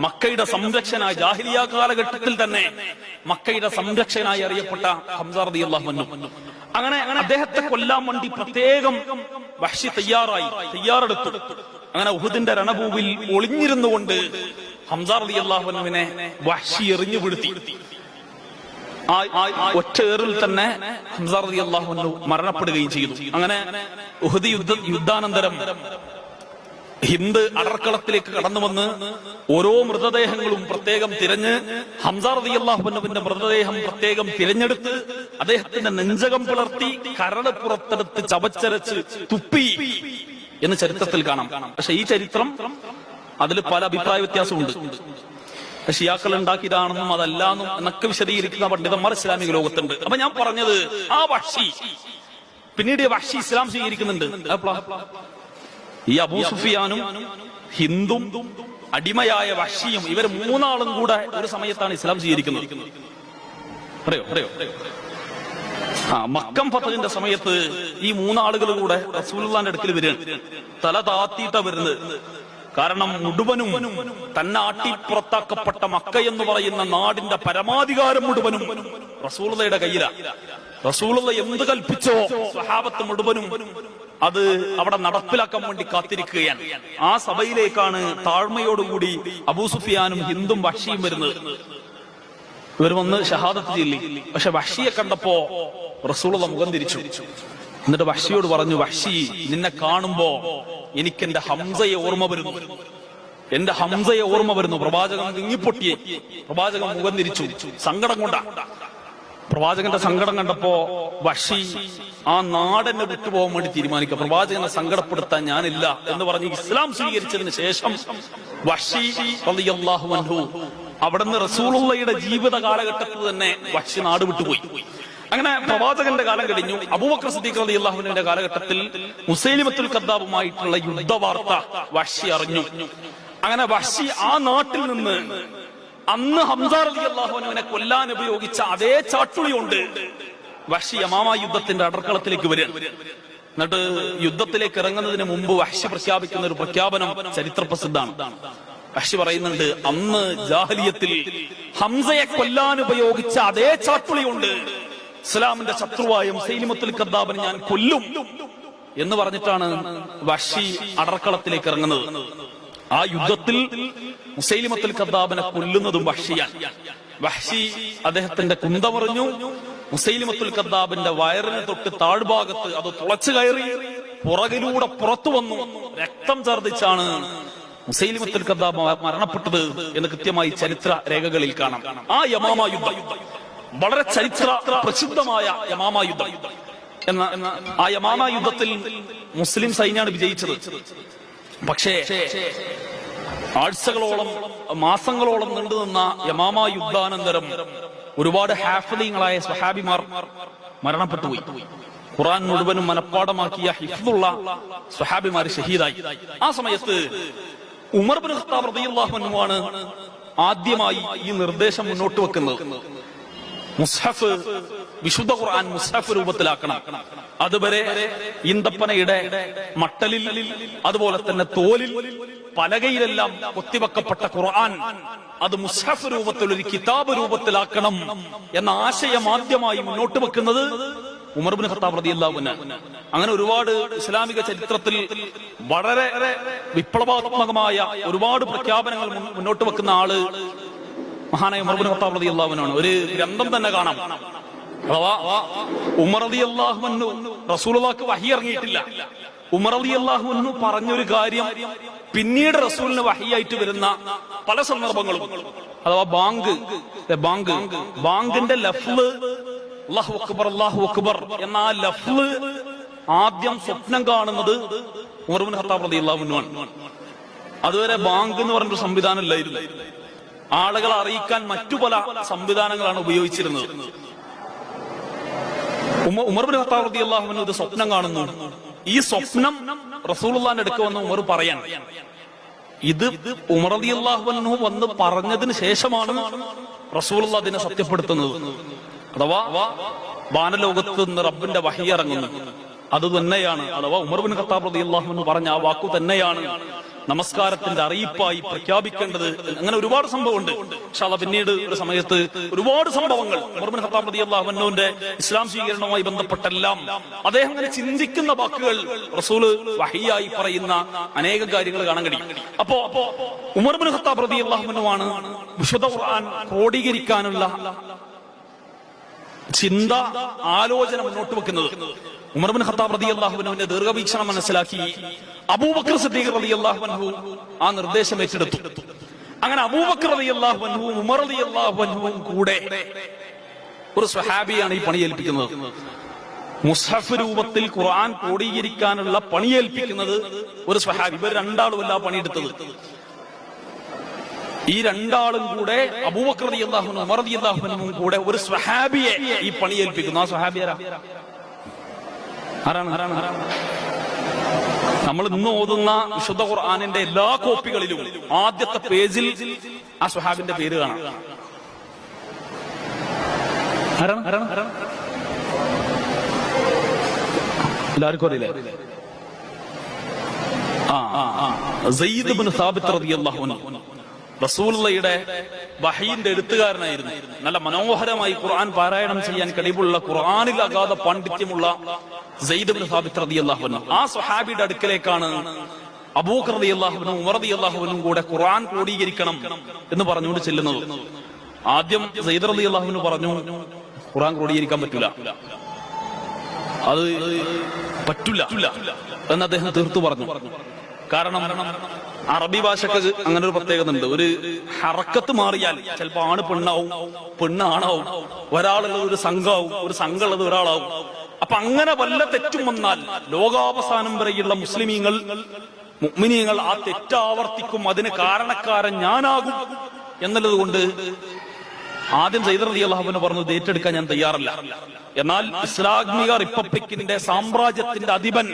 Speaker 1: മക്കയുടെ സംരക്ഷനായ ജാഹിലിയ കാലഘട്ടത്തിൽ തന്നെ മക്കയുടെ സംരക്ഷനായി അറിയപ്പെട്ട ഹംസ റളിയല്ലാഹു അൻഹു. അങ്ങനെ അദ്ദേഹത്തെ കൊല്ലാൻ വേണ്ടി പ്രത്യേകം വഹ്ഷി തയ്യാറെടുത്തു. അങ്ങനെ ഉഹുദിന്റെ രണഭൂമിയിൽ ഒളിഞ്ഞിരുന്നുകൊണ്ട് ഹംസ റളിയല്ലാഹു അൻഹുവിനെ വഹ്ഷി എറിഞ്ഞു വീഴ്ത്തി. ഒറ്റേറിൽ തന്നെ ഹംസ റളിയല്ലാഹു അൻഹു മരണപ്പെടുകയും ചെയ്തു. അങ്ങനെ ഉഹുദ് യുദ്ധാനന്തരം ഹിന്ദ് അടർക്കളത്തിലേക്ക് കടന്നു വന്ന് ഓരോ മൃതദേഹങ്ങളും പ്രത്യേകം തിരഞ്ഞ് ഹംസ റളിയല്ലാഹു അൻഹുവിന്റെ മൃതദേഹം പ്രത്യേകം തിരഞ്ഞെടുത്ത് അദ്ദേഹത്തിന്റെ നെഞ്ചകം പിളർത്തി കരട് പുറത്തെടുത്ത് ചവച്ചരച്ച് തുപ്പി എന്ന് ചരിത്രത്തിൽ കാണാം. പക്ഷെ ഈ ചരിത്രം അതിൽ പല അഭിപ്രായ വ്യത്യാസമുണ്ട്. ഷിയാക്കൾ ഉണ്ടാക്കിയതാണെന്നും അതല്ലാന്നും എന്നൊക്കെ വിശദീകരിക്കുന്ന പണ്ഡിതന്മാർ ഇസ്ലാമിക ലോകത്തുണ്ട്. അപ്പൊ ഞാൻ പറഞ്ഞത്, ആ വഹ്ഷി പിന്നീട് വഹ്ഷി ഇസ്ലാം സ്വീകരിക്കുന്നുണ്ട്. ഈ അബൂ സുഫിയാനും ഹിന്ദും അടിമയായ വഹ്ഷിയും ഇവർ 3 ആളും കൂടെ ഒരു സമയത്താണ് ഇസ്ലാം സ്വീകരിക്കുന്നത്. അറിയോ? മക്കം ഫതഹിന്റെ സമയത്ത് ഈ 3 ആളുകൾ കൂടെ റസൂലുള്ളാഹിന്റെ അടുക്കൽ വരികയാണ്. തല താത്തിയിട്ടാ വരുന്നത്. കാരണം മുഴുവനും തന്നെ ആട്ടിപ്പുറത്താക്കപ്പെട്ട മക്ക എന്ന് പറയുന്ന നാടിന്റെ പരമാധികാരം മുഴുവനും റസൂലുള്ളാഹിയുടെ കയ്യിലാണ്. റസൂലുള്ള എന്ത് കൽപ്പിച്ചോ സ്വഹാബത്ത് മുഴുവനും അത് അവിടെ നടപ്പിലാക്കാൻ വേണ്ടി കാത്തിരിക്കുകയാണ്. ആ സഭയിലേക്കാണ് താഴ്മയോടുകൂടി അബൂ സുഫിയാനും ഹിന്ദും വഹ്ഷിയും വരുന്നത്. ഇവർ വന്ന് ഷഹാദത്ത് ചൊല്ലി. പക്ഷെ വഹ്ഷിയെ കണ്ടപ്പോ റസൂലുള്ള മുഖം തിരിച്ചു. എന്നിട്ട് വഹ്ഷിയോട് പറഞ്ഞു, വഹ്ഷി, നിന്നെ കാണുമ്പോ എനിക്ക് എന്റെ ഹംസയെ ഓർമ്മ വരുന്നു, എന്റെ ഹംസയെ ഓർമ്മ വരുന്നു. പ്രവാചകൻ തിങ്ങിപ്പൊട്ടിയെ. പ്രവാചകൻ മുഖം തിരിച്ചു, സങ്കടം കൊണ്ടാ. പ്രവാചകന്റെ സങ്കടം കണ്ടപ്പോ വഹ്ഷി ആ നാടെന്നെ വിട്ടുപോകാൻ വേണ്ടി തീരുമാനിക്കുക. പ്രവാചകനെ സങ്കടപ്പെടുത്താൻ ഞാനില്ല എന്ന് പറഞ്ഞ് ഇസ്ലാം സ്വീകരിച്ചതിന് ശേഷം വഹ്ഷി റളിയല്ലാഹു അൻഹു അവിടുന്ന് റസൂലുള്ളയുടെ ജീവിത കാലഘട്ടത്തിൽ തന്നെ വഹ്ഷി നാട് വിട്ടുപോയി. അങ്ങനെ പ്രവാചകന്റെ കാലം കഴിഞ്ഞു. അബൂബക്കർ സിദ്ദീഖ് റളിയല്ലാഹു അൻഹുവിന്റെ കാലഘട്ടത്തിൽ മുസൈലിമത്തുൽ കദ്ദാബുമായിട്ടുള്ള യുദ്ധവാർത്ത വഹ്ഷി അറിഞ്ഞു. അങ്ങനെ വഹ്ഷി ആ നാട്ടിൽ നിന്ന് അന്ന് ഹംസ റളിയല്ലാഹു അൻഹുവിനെ കൊല്ലാൻ ഉപയോഗിച്ച അതേ ചാട്ടുളി കൊണ്ട് വഹ്ഷി യമാമ യുദ്ധത്തിന്റെ അടർക്കളത്തിലേക്ക് വരിക. എന്നിട്ട് യുദ്ധത്തിലേക്ക് ഇറങ്ങുന്നതിന് മുമ്പ് വഹ്ഷി പ്രഖ്യാപിക്കുന്ന ഒരു പ്രഖ്യാപനം ചരിത്ര പ്രസിദ്ധമാണ്. വഹ്ഷി പറയുന്നുണ്ട്, അന്ന് ജാഹിലിയത്തിൽ ഹംസയെ കൊല്ലാൻ ഉപയോഗിച്ച അതേ ചാട്ടുളി കൊണ്ട് ഇസ്ലാമിന്റെ ശത്രുവായ മുസൈലിമത്തുൽ കദ്ദാബിനെ ഞാൻ കൊല്ലും എന്ന് പറഞ്ഞിട്ടാണ് വഹ്ഷി അടർക്കളത്തിലേക്ക് ഇറങ്ങുന്നത്. ആ യുദ്ധത്തിൽ മുസൈലിമത്തുൽ കദ്ദാബിനെ കൊല്ലുന്നതും വഹ്ഷിയാണ്. വഹ്ഷി അദ്ദേഹത്തിന്റെ കുന്തമറിഞ്ഞു. മുസൈലിമത്തുൽ കദ്ദാബിന്റെ വയറിന് തൊട്ട് താഴ്ഭാഗത്ത് അത് തുളച്ചു കയറി പുറകിലൂടെ പുറത്തു വന്നു. രക്തം ഛർദിച്ചാണ് മുസൈലിമത്തുൽ കദ്ദാബ് മരണപ്പെട്ടത് എന്ന് കൃത്യമായി ചരിത്ര രേഖകളിൽ കാണാം. ആ യമാമ യുദ്ധം വളരെ ചരിത്ര പ്രസിദ്ധമായ യമാമ യുദ്ധം എന്ന ആ യമാമ യുദ്ധത്തിൽ മുസ്ലിം സൈന്യമാണ് വിജയിച്ചത്. പക്ഷേ ആഴ്ചകളോളം മാസങ്ങളോളം നീണ്ടുനിന്ന യമാമ യുദ്ധാനന്തരം ഒരുപാട് ഹാഫിളീങ്ങളായ സ്വഹാബിമാർ മരണപ്പെട്ടുപോയി. ഖുർആൻ മുഴുവനും മനഃപ്പാടമാക്കിയ ഹിഫ്ദുള്ള സ്വഹാബിമാർ ഷഹീദായി. ആ സമയത്ത് ഉമർ ഇബ്നു ഖത്താബ് റളിയല്ലാഹു അൻഹു ആണ് ആദ്യമായി ഈ നിർദ്ദേശം മുന്നോട്ട് വെക്കുന്നത്. മുസ്ഹഫ്, വിശുദ്ധ ഖുർആൻ മുസ്ഹഫ് രൂപത്തിലാക്കണം. അതുവരെ ഈന്തപ്പനയുടെ മട്ടലിൽ, അതുപോലെ തന്നെ തോലിൽ, പലകയിലെല്ലാം കൊത്തിവെക്കപ്പെട്ട ഖുർആൻ അത് മുസ്ഹഫ് രൂപത്തിൽ, ഒരു കിതാബ് രൂപത്തിലാക്കണം എന്ന ആശയം ആദ്യമായി മുന്നോട്ട് വെക്കുന്നത് ഉമർ ഇബ്നു ഖത്താബ് റളിയല്ലാഹു അൻഹു. അങ്ങനെ ഒരുപാട് ഇസ്ലാമിക ചരിത്രത്തിൽ വളരെ വിപ്ലവാത്മകമായ ഒരുപാട് പ്രഖ്യാപനങ്ങൾ മുന്നോട്ട് വെക്കുന്ന ആള് മഹാനായ ഉമർ ഇബ്നു ഖത്താബ് റളിയല്ലാഹു അൻഹു ആണ്. ഒരു ഗ്രന്ഥം തന്നെ കാണാം. അഥവാ ഉമർ റളിയല്ലാഹു അൻഹു, റസൂലുള്ളാഹിക്ക് വഹി ഇറങ്ങിയിട്ടില്ല. ഉമർ റളിയല്ലാഹു അൻഹു പറഞ്ഞൊരു കാര്യം പിന്നീട് റസൂലിന് വഹിയായിട്ട് വരുന്ന പല സന്ദർഭങ്ങളും, അഥവാ ബാങ്കിന്റെ ലഫ്ള് അല്ലാഹു അക്ബർ അല്ലാഹു അക്ബർ എന്ന ആ ലഫ്ള് ആദ്യം സ്വപ്നം കാണുന്നത് ഉമർ ഇബ്നു ഖത്താബ് റളിയല്ലാഹു അൻഹു ആണ്. അതുവരെ ബാങ്ക് എന്ന് പറഞ്ഞൊരു സംവിധാനം ഇല്ലായിരുന്നു. ആളുകളെ അറിയിക്കാൻ മറ്റു പല സംവിധാനങ്ങളാണ് ഉപയോഗിച്ചിരുന്നത്. ഉമർ ഇബ്നു ഖത്താബ് റളിയല്ലാഹു അൻഹു ഇത് സ്വപ്നം കാണുന്നു. ഈ സ്വപ്നം റസൂലുള്ളാഹിന്റെ അടുക്ക വന്ന് ഉമർ പറയാൻ, ഇത് ഉമർ റളിയല്ലാഹു അൻഹു വന്ന് പറഞ്ഞതിന് ശേഷമാണ് റസൂലുള്ളാഹി അതിനെ സത്യപ്പെടുത്തുന്നത്. അഥവാ വാനലോകത്ത് നിന്ന് റബ്ബിന്റെ വഹി ഇറങ്ങുന്നു. അത് തന്നെയാണ്, അഥവാ ഉമർ ഇബ്നു ഖത്താബ് റളിയല്ലാഹു അൻഹു പറഞ്ഞ ആ വാക്കു തന്നെയാണ് നമസ്കാരത്തിന്റെ അറിയിപ്പായി പ്രഖ്യാപിക്കേണ്ടത്. അങ്ങനെ ഒരുപാട് സംഭവമുണ്ട്. ഇൻഷാ അല്ലാഹ് പിന്നീട് ഒരു സമയത്ത് ഒരുപാട് സംഭവങ്ങൾ ഉമർ ഇബ്നു ഖത്താബ് റളിയല്ലാഹു അൻഹുവിന്റെ ഇസ്ലാം സ്വീകരണവുമായി ബന്ധപ്പെട്ടെല്ലാം അദ്ദേഹം അങ്ങനെ ചിന്തിക്കുന്ന വാക്കുകൾ റസൂല് വഹിയായി പറയുന്ന അനേകം കാര്യങ്ങൾ കാണാൻ കഴിയും. അപ്പോ ഉമർ ഇബ്നു ഖത്താബ് റളിയല്ലാഹു അൻഹുവാണ് വിശുദ്ധ ഖുർആൻ ക്രോഡീകരിക്കാനുള്ള ചിന്ത, ആലോചന മുന്നോട്ട് വെക്കുന്നത്. ഉമർ ഇബ്നു ഖത്താബ് റളിയല്ലാഹു അൻഹുവിന്റെ ദീർഘവീക്ഷണം മനസ്സിലാക്കി അബൂബക്കർ സിദ്ദീഖ് റളിയല്ലാഹു അൻഹു ആ നിർദ്ദേശം ഏറ്റെടുത്തു. അങ്ങനെ അബൂബക്കർ റളിയല്ലാഹു അൻഹുവും ഉമർ റളിയല്ലാഹു അൻഹുവും കൂടെ ഒരു സ്വഹാബിയാണ് ഈ പണിയേൽപ്പിക്കുന്നത്. മുസ്ഹഫ് രൂപത്തിൽ ഖുർആൻ ക്രോഡീകരിക്കാനുള്ള പണിയേൽപ്പിക്കുന്നത് ഒരു സ്വഹാബി. ഇവർ രണ്ടാളുമല്ല പണിയെടുത്തത്. ഈ രണ്ടാളും കൂടെ അബൂബക്കർ റളിയല്ലാഹു അൻഹു ഉമർ റളിയല്ലാഹു അൻഹുവും കൂടെ ഒരു സ്വഹാബിയെ ഈ പണിയേൽപ്പിക്കുന്നു. ആ സ്വഹാബി ആരാണ്? നമ്മൾ ഇന്ന് ഓതുന്ന വിശുദ്ധ ഖുർആനിന്റെ എല്ലാ കോപ്പികളിലും ആദ്യത്തെ പേജിൽ ആ സ്വഹാബിന്റെ പേര് കാണാം. എല്ലാവർക്കും അറിയില്ലേ? സയ്യിദ് ഇബ്നു സാബിത്ത് റളിയല്ലാഹു അൻഹു റസൂലുള്ളാഹിയുടെ വഹയിന്റെ എഴുത്തുകാരനായിരുന്നു. നല്ല മനോഹരമായി ഖുർആൻ പാരായണം ചെയ്യാൻ കഴിവുള്ള, ഖുർആനിൽ അഗാധ പാണ്ഡിത്യമുള്ള സയ്യിദ് ഇബ്നു സാബിത്ത് റളിയല്ലാഹു അൻഹു. ആ സ്വഹാബിയുടെ അടുക്കലേക്കാണ് അബൂബക്കർ റളിയല്ലാഹു അൻഹു ഉമർ റളിയല്ലാഹു അൻഹു കൂടെ ഖുർആൻ ക്രോഡീകരിക്കണം എന്ന് പറഞ്ഞുകൊണ്ട് ചെല്ലുന്നത്. ആദ്യം സയ്യിദ് റളിയല്ലാഹു അൻഹു പറഞ്ഞു ഖുർആൻ ക്രോഡീകരിക്കാൻ പറ്റൂല, അത് പറ്റൂല എന്ന് അദ്ദേഹം തീർത്തു പറഞ്ഞു. കാരണം അറബി ഭാഷക്ക് അങ്ങനെ ഒരു പ്രത്യേകത ഉണ്ട്. ഒരു ഹറക്കത്ത് മാറിയാൽ ചിലപ്പോ ആണ് പെണ്ണാവും, പെണ്ണ് ആണാവും, ഒരാളുള്ളത് ഒരു സംഘമാവും, ഒരു സംഘമുള്ളത് ഒരാളാവും. അപ്പൊ അങ്ങനെ വല്ല തെറ്റും വന്നാൽ ലോകാവസാനം വരെയുള്ള മുസ്ലിമീങ്ങൾ, മുഅ്മിനീങ്ങൾ ആ തെറ്റാവർത്തിക്കും, അതിന് കാരണക്കാരൻ ഞാനാകും എന്നുള്ളത് കൊണ്ട് ആദ്യം സയ്യിദ് റളിയല്ലാഹു അൻഹു പറഞ്ഞു ഏറ്റെടുക്കാൻ ഞാൻ തയ്യാറല്ല. എന്നാൽ ഇസ്ലാമിക റിപ്പബ്ലിക്കിന്റെ സാമ്രാജ്യത്തിന്റെ അധിപൻ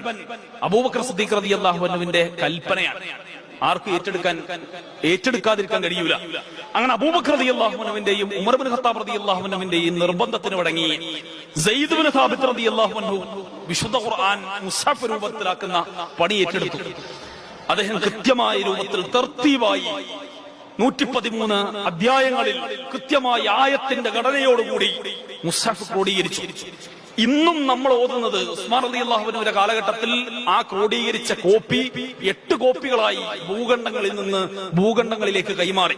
Speaker 1: അബൂബക്കർ സിദ്ദീഖ് റളിയല്ലാഹു അൻഹുവിന്റെ കൽപ്പനയാണ്, ആർക്കും ഏറ്റെടുക്കാതിരിക്കാൻ കഴിയൂല. അങ്ങനെ അബൂബക്കർ റളിയല്ലാഹു അൻഹുവിന്റെയും ഉമർ ഇബ്നു ഖത്താബ് റളിയല്ലാഹു അൻഹുവിന്റെയും നിർബന്ധത്തിന് വഴങ്ങി സയ്യിദ് ഇബ്നു സാബിത്ത് റളിയല്ലാഹു അൻഹു വിശുദ്ധ ഖുർആൻ മുസ്ഹഫ് രൂപത്തിലാക്കുന്ന പണി ഏറ്റെടുത്തു. അദ്ദേഹം കൃത്യമായ രൂപത്തിൽ തർത്തീബായി 113 അധ്യായങ്ങളിൽ കൃത്യമായ ആയത്തിന്റെ ഘടനയോടുകൂടി മുസ്ഹഫ് ക്രോഡീകരിച്ചു. ഇന്നും നമ്മൾ ഓതുന്നത് ഉസ്മാൻ റളിയല്ലാഹു അൻഹുവിന്റെ കാലഘട്ടത്തിൽ ആ ക്രോഡീകരിച്ച കോപ്പി 8 കോപ്പികളായി ഭൂഖണ്ഡങ്ങളിൽ നിന്ന് ഭൂഖണ്ഡങ്ങളിലേക്ക് കൈമാറി.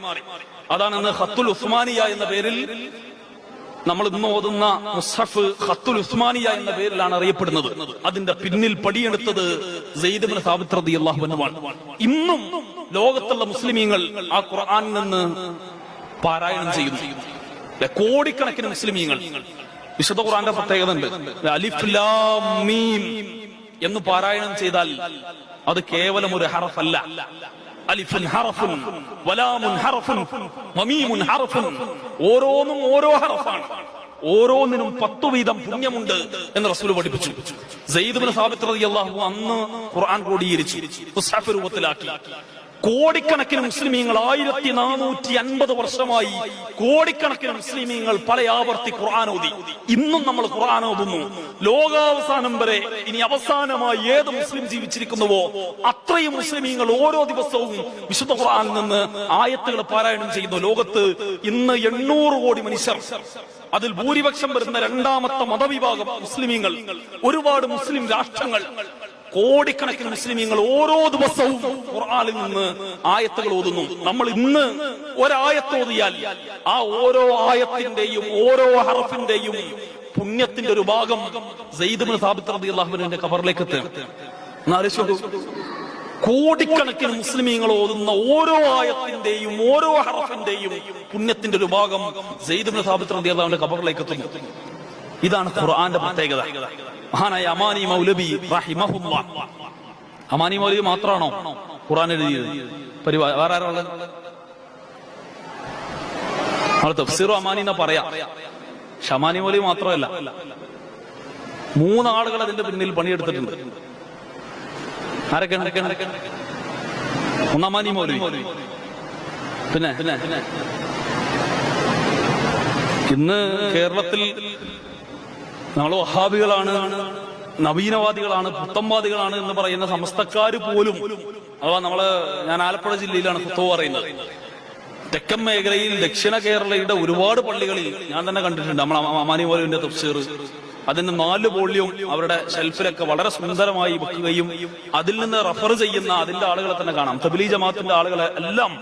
Speaker 1: അതാണ് ഇന്ന് ഖത്തുൽ ഉസ്മാനിയ എന്ന പേരിൽ നമ്മൾ ഇന്ന് ഓതുന്ന മുസ്ഹഫ് ഖത്തുൽ ഉസ്മാനിയ എന്ന പേരിലാണ് അറിയപ്പെടുന്നത്. അതിന്റെ പിന്നിൽ പടിയെടുത്തത് സയ്യിദ് ഇബ്നു സാബിത്ത് റളിയല്ലാഹു അൻഹുവാണ്. ഇന്നും ലോകത്തുള്ള മുസ്ലിമീങ്ങൾ ആ ഖുർആനിൽ നിന്ന് പാരായണം ചെയ്യുന്നു. കോടിക്കണക്കിന് മുസ്ലിമീങ്ങൾ. വിശുദ്ധ ഖുർആന്റെ പ്രത്യേകത ഉണ്ട്, അലിഫ് ലാം മീം എന്ന് പാരായണം ചെയ്താൽ അത് കേവലം ഒരു ഹറഫല്ല. അലിഫുൻ ഹറഫുൻ വലാമുൻ ഹറഫുൻ വമീമുൻ ഹറഫുൻ, ഓരോന്നും ഓരോ ഹറഫാണ്, ഓരോന്നിനും 10 വീതം പുണ്യമുണ്ട് എന്ന് റസൂൽ പഠിപ്പിച്ചു. സയ്യിദ് ഇബ്നു സാബിത്ത് റളിയല്ലാഹു അന്ന് ഖുർആൻ ക്രോഡീകരിച്ചു, മുസ്ഹഫ് രൂപത്തിലാക്കി. കോടിക്കണക്കിന് മുസ്ലിമീങ്ങൾ 1450 വർഷമായി കോടിക്കണക്കിന് മുസ്ലിമീങ്ങൾ പല ആവർത്തി ഖുർആൻ ഓതി. ഇന്നും നമ്മൾ ഖുർആൻ ഓതുന്നു. ലോകാവസാനം വരെ ഇനി അവസാനമായി ഏത് മുസ്ലിം ജീവിച്ചിരിക്കുന്നുവോ അത്രയും മുസ്ലിമീങ്ങൾ ഓരോ ദിവസവും വിശുദ്ധ ഖുർആനിൽ നിന്ന് ആയത്തുകൾ പാരായണം ചെയ്യുന്നു. ലോകത്ത് ഇന്ന് 800 കോടി മനുഷ്യർ, അതിൽ ഭൂരിപക്ഷം വരുന്ന 2ാമത്തെ മതവിഭാഗം മുസ്ലിമീങ്ങൾ, ഒരുപാട് മുസ്ലിം രാഷ്ട്രങ്ങൾ, കോടിക്കണക്കിന് മുസ്ലിമീങ്ങൾ ഓരോ ദിവസവും ഖുർആനിൽ നിന്ന് ആയത്തുകൾ ഓതുന്നു. നമ്മൾ ഇന്ന് ഒരായത്ത് ഓതിയാൽ ആ ഓരോ ആയത്തിന്റെയും ഓരോ ഹറഫിന്റെയും പുണ്യത്തിന്റെ ഒരു ഭാഗം സയ്യിദ് ഇബ്നു സാബിത്ത് റളിയല്ലാഹു അൻഹുവിന്റെ ഖബറിലേക്ക് എത്തും. കോടിക്കണക്കിന് മുസ്ലിമീങ്ങൾ ഓതുന്ന ഓരോ ആയത്തിന്റെയും ഓരോ ഹറഫിന്റെയും പുണ്യത്തിന്റെ ഒരു ഭാഗം സയ്യിദ് ഇബ്നു സാബിത്ത് റളിയല്ലാഹു അൻഹുവിന്റെ ഖബറിലേക്ക് എത്തുന്നു. ഇതാണ് ഖുർആന്റെ പ്രത്യേകത. മഹാനായ അമാനി മൗലവി റഹിമഹുല്ലാഹ്, അമാനി മൗലവി മാത്രമാണോ ഖുർആൻ എഴുതിയത്? വേറെ ആരാളുള്ളത്? തഫ്സീർ അമാനി എന്നാ പറയാ. ഷമാനി മൗലവി മാത്രമല്ല, 3 ആളുകൾ അതിന്റെ പിന്നിൽ പണിയെടുത്തിട്ടുണ്ട്. ആരൊക്കെയാണ്? ഒന്നാമാനി മൗലവി, പിന്നെ ഇന്ന് കേരളത്തിൽ നമ്മൾ വഹാബികളാണ്, നവീനവാദികളാണ്, പുത്തംവാദികളാണ് എന്ന് പറയുന്ന സമസ്തക്കാര് പോലും, അഥവാ ഞാൻ ആലപ്പുഴ ജില്ലയിലാണ് ഫത്വ പറയുന്നത്. തെക്കൻ മേഖലയിൽ ദക്ഷിണ കേരളയുടെ ഒരുപാട് പള്ളികളിൽ ഞാൻ തന്നെ കണ്ടിട്ടുണ്ട് നമ്മൾ അമാനി മൗലവിന്റെ തഫ്സീർ. അതിന് 4 വോള്യം അവരുടെ ഷെൽഫിലൊക്കെ വളരെ സുന്ദരമായി വെക്കുകയും അതിൽ നിന്ന് റഫർ ചെയ്യുന്ന അതിന്റെ ആളുകളെ തന്നെ കാണാം. തബ്ലീഗ് ജമാഅത്തിന്റെ ആളുകളെ എല്ലാം,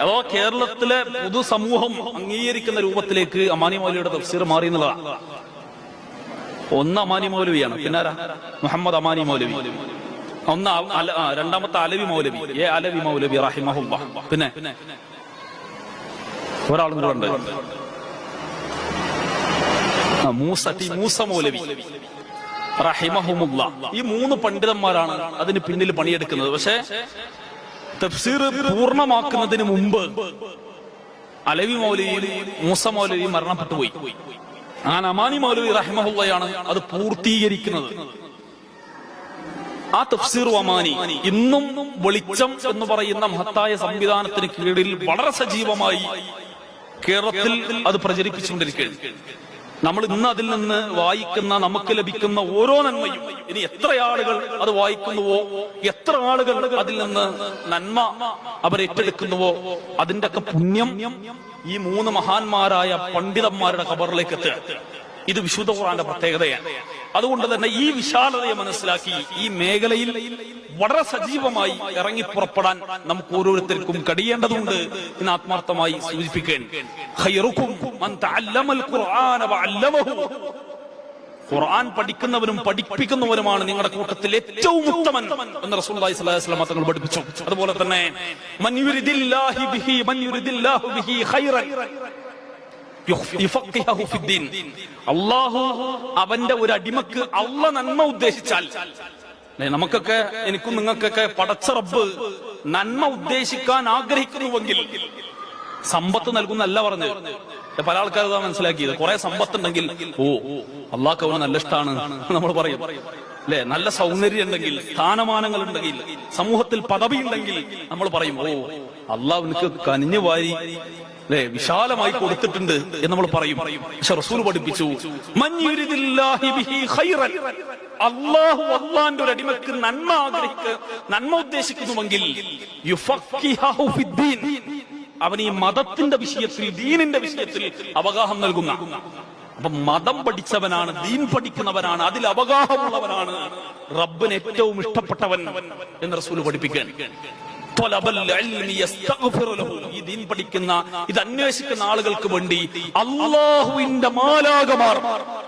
Speaker 1: അഥവാ കേരളത്തിലെ പൊതുസമൂഹം അംഗീകരിക്കുന്ന രൂപത്തിലേക്ക് അമാനി മൗലവിയുടെ തഫ്സീർ മാറി എന്നുള്ളതാണ്. ഒന്ന് അമാനി മൗലവിയാണ്, പിന്നെ മുഹമ്മദ് അമാനി മൗലവി, രണ്ടാമത്തെ അലവി മൗലവി, അലവി മൗലവി റഹിമഹുല്ലാഹ്, പിന്നെ ഒരാളും കൂടെ ഉണ്ട്, മൂസ മൗലവി റഹിമഹുല്ലാഹ്. ഈ 3 പണ്ഡിതന്മാരാണ് അതിന് പിന്നിൽ പണിയെടുക്കുന്നത്. പക്ഷെ തഫ്സീർ പൂർണ്ണമാക്കുന്നതിന് മുമ്പ് അലവി മൗലവിയും മൂസ മൗലവിയും മരണപ്പെട്ടു പോയി. അമാനി മൗലവി റഹിമഹുള്ളയാണ് അത് പൂർത്തീകരിക്കുന്നത്. ആ തഫ്സീർ അമാനി ഇന്നും വെളിച്ചം എന്ന് പറയുന്ന മഹത്തായ സംവിധാനത്തിന് കീഴിൽ വളരെ സജീവമായി കേരളത്തിൽ അത് പ്രചരിപ്പിച്ചുകൊണ്ടിരിക്കുകയാണ്. നമ്മൾ ഇന്ന് അതിൽ നിന്ന് വായിക്കുന്ന, നമുക്ക് ലഭിക്കുന്ന ഓരോ നന്മയും, ഇനി എത്ര ആളുകൾ അത് വായിക്കുന്നുവോ, എത്ര ആളുകൾ അതിൽ നിന്ന് നന്മ അവരേറ്റെടുക്കുന്നുവോ, അതിന്റെ ഒക്കെ പുണ്യം ഈ 3 മഹാന്മാരായ പണ്ഡിതന്മാരുടെ ഖബറിലേക്ക് എത്തുക. ഇത് വിശുദ്ധ ഖുർആന്റെ പ്രത്യേകതയാണ്. അതുകൊണ്ട് തന്നെ ഈ വിശാലതയെ മനസ്സിലാക്കി ഈ മേഖലയിൽ വളരെ സജീവമായി ഇറങ്ങി പുറപ്പെടാൻ നമുക്ക് ഓരോരുത്തർക്കും കഴിയേണ്ടതുണ്ട് എന്ന് ആത്മാർത്ഥമായി സൂചിപ്പിക്കുകയാണ്. ഖൈറുക്കും മൻ തഅല്ലമൽ ഖുർആന വഅല്ലമഹു. ഖുർആൻ പഠിക്കുന്നവനും പഠിപ്പിക്കുന്നവനുമാണ് നിങ്ങളുടെ കൂട്ടത്തിൽ ഏറ്റവും ഉത്തമൻ എന്ന് റസൂലുള്ളാഹി സ്വല്ലല്ലാഹു അലൈഹി വസല്ലം തങ്ങൾ പഠിപ്പിച്ചു. അതുപോലെ തന്നെ മൻ യുരിദില്ലാഹി ബിഹി ഖൈറൻ യുഫഖിഹു ഫിദ്ദീൻ. അല്ലാഹു അവന്റെ ഒരു അടിമക്ക് അല്ലാഹ് നന്മ ഉദ്ദേശിച്ചാൽ, നമുക്കൊക്കെ എനിക്കും നിങ്ങൾക്കൊക്കെ പടച്ച റബ്ബ് നന്മ ഉദ്ദേശിക്കാൻ ആഗ്രഹിക്കുന്നുവെങ്കിൽ സമ്പത്ത് നൽകുന്നല്ല പറഞ്ഞു. പല ആൾക്കാർ ഇതാ മനസ്സിലാക്കിയത്, കുറെ സമ്പത്തുണ്ടെങ്കിൽ ഓ അള്ളാഹ്ക്ക് അവന് നല്ല ഇഷ്ടമാണ് നമ്മൾ പറയും അല്ലെ. നല്ല സൗന്ദര്യം ഉണ്ടെങ്കിൽ, സ്ഥാനമാനങ്ങൾ ഉണ്ടെങ്കിൽ, സമൂഹത്തിൽ പദവി ഉണ്ടെങ്കിൽ നമ്മൾ പറയും ഓ അള്ളാഹ് എനിക്ക് കനിഞ്ഞു വാരി അല്ലെ വിശാലമായി കൊടുത്തിട്ടുണ്ട് എന്ന് നമ്മൾ പറയും. പക്ഷെ റസൂൽ പഠിപ്പിച്ചു അള്ളാഹു അള്ളാന്റെ ഒരു അടിമക്ക് നന്മ ഉദ്ദേശിക്കുന്നുവെങ്കിൽ അവൻ ഈ മതത്തിന്റെ വിഷയത്തിൽ, ദീനിന്റെ വിഷയത്തിൽ അവഗാഹം നൽകുന്ന. അപ്പൊ മതം പഠിച്ചവനാണ്, ദീൻ പഠിക്കുന്നവനാണ്, അതിൽ അവഗാഹമുള്ളവനാണ് റബ്ബിന് ഏറ്റവും ഇഷ്ടപ്പെട്ടവൻ എന്ന് റസൂൽ പഠിപ്പിക്കാൻ. ഈ ദീൻ പഠിക്കുന്ന, ഇത് അന്വേഷിക്കുന്ന ആളുകൾക്ക് വേണ്ടി അല്ലാഹുവിന്റെ മാലാഖമാർ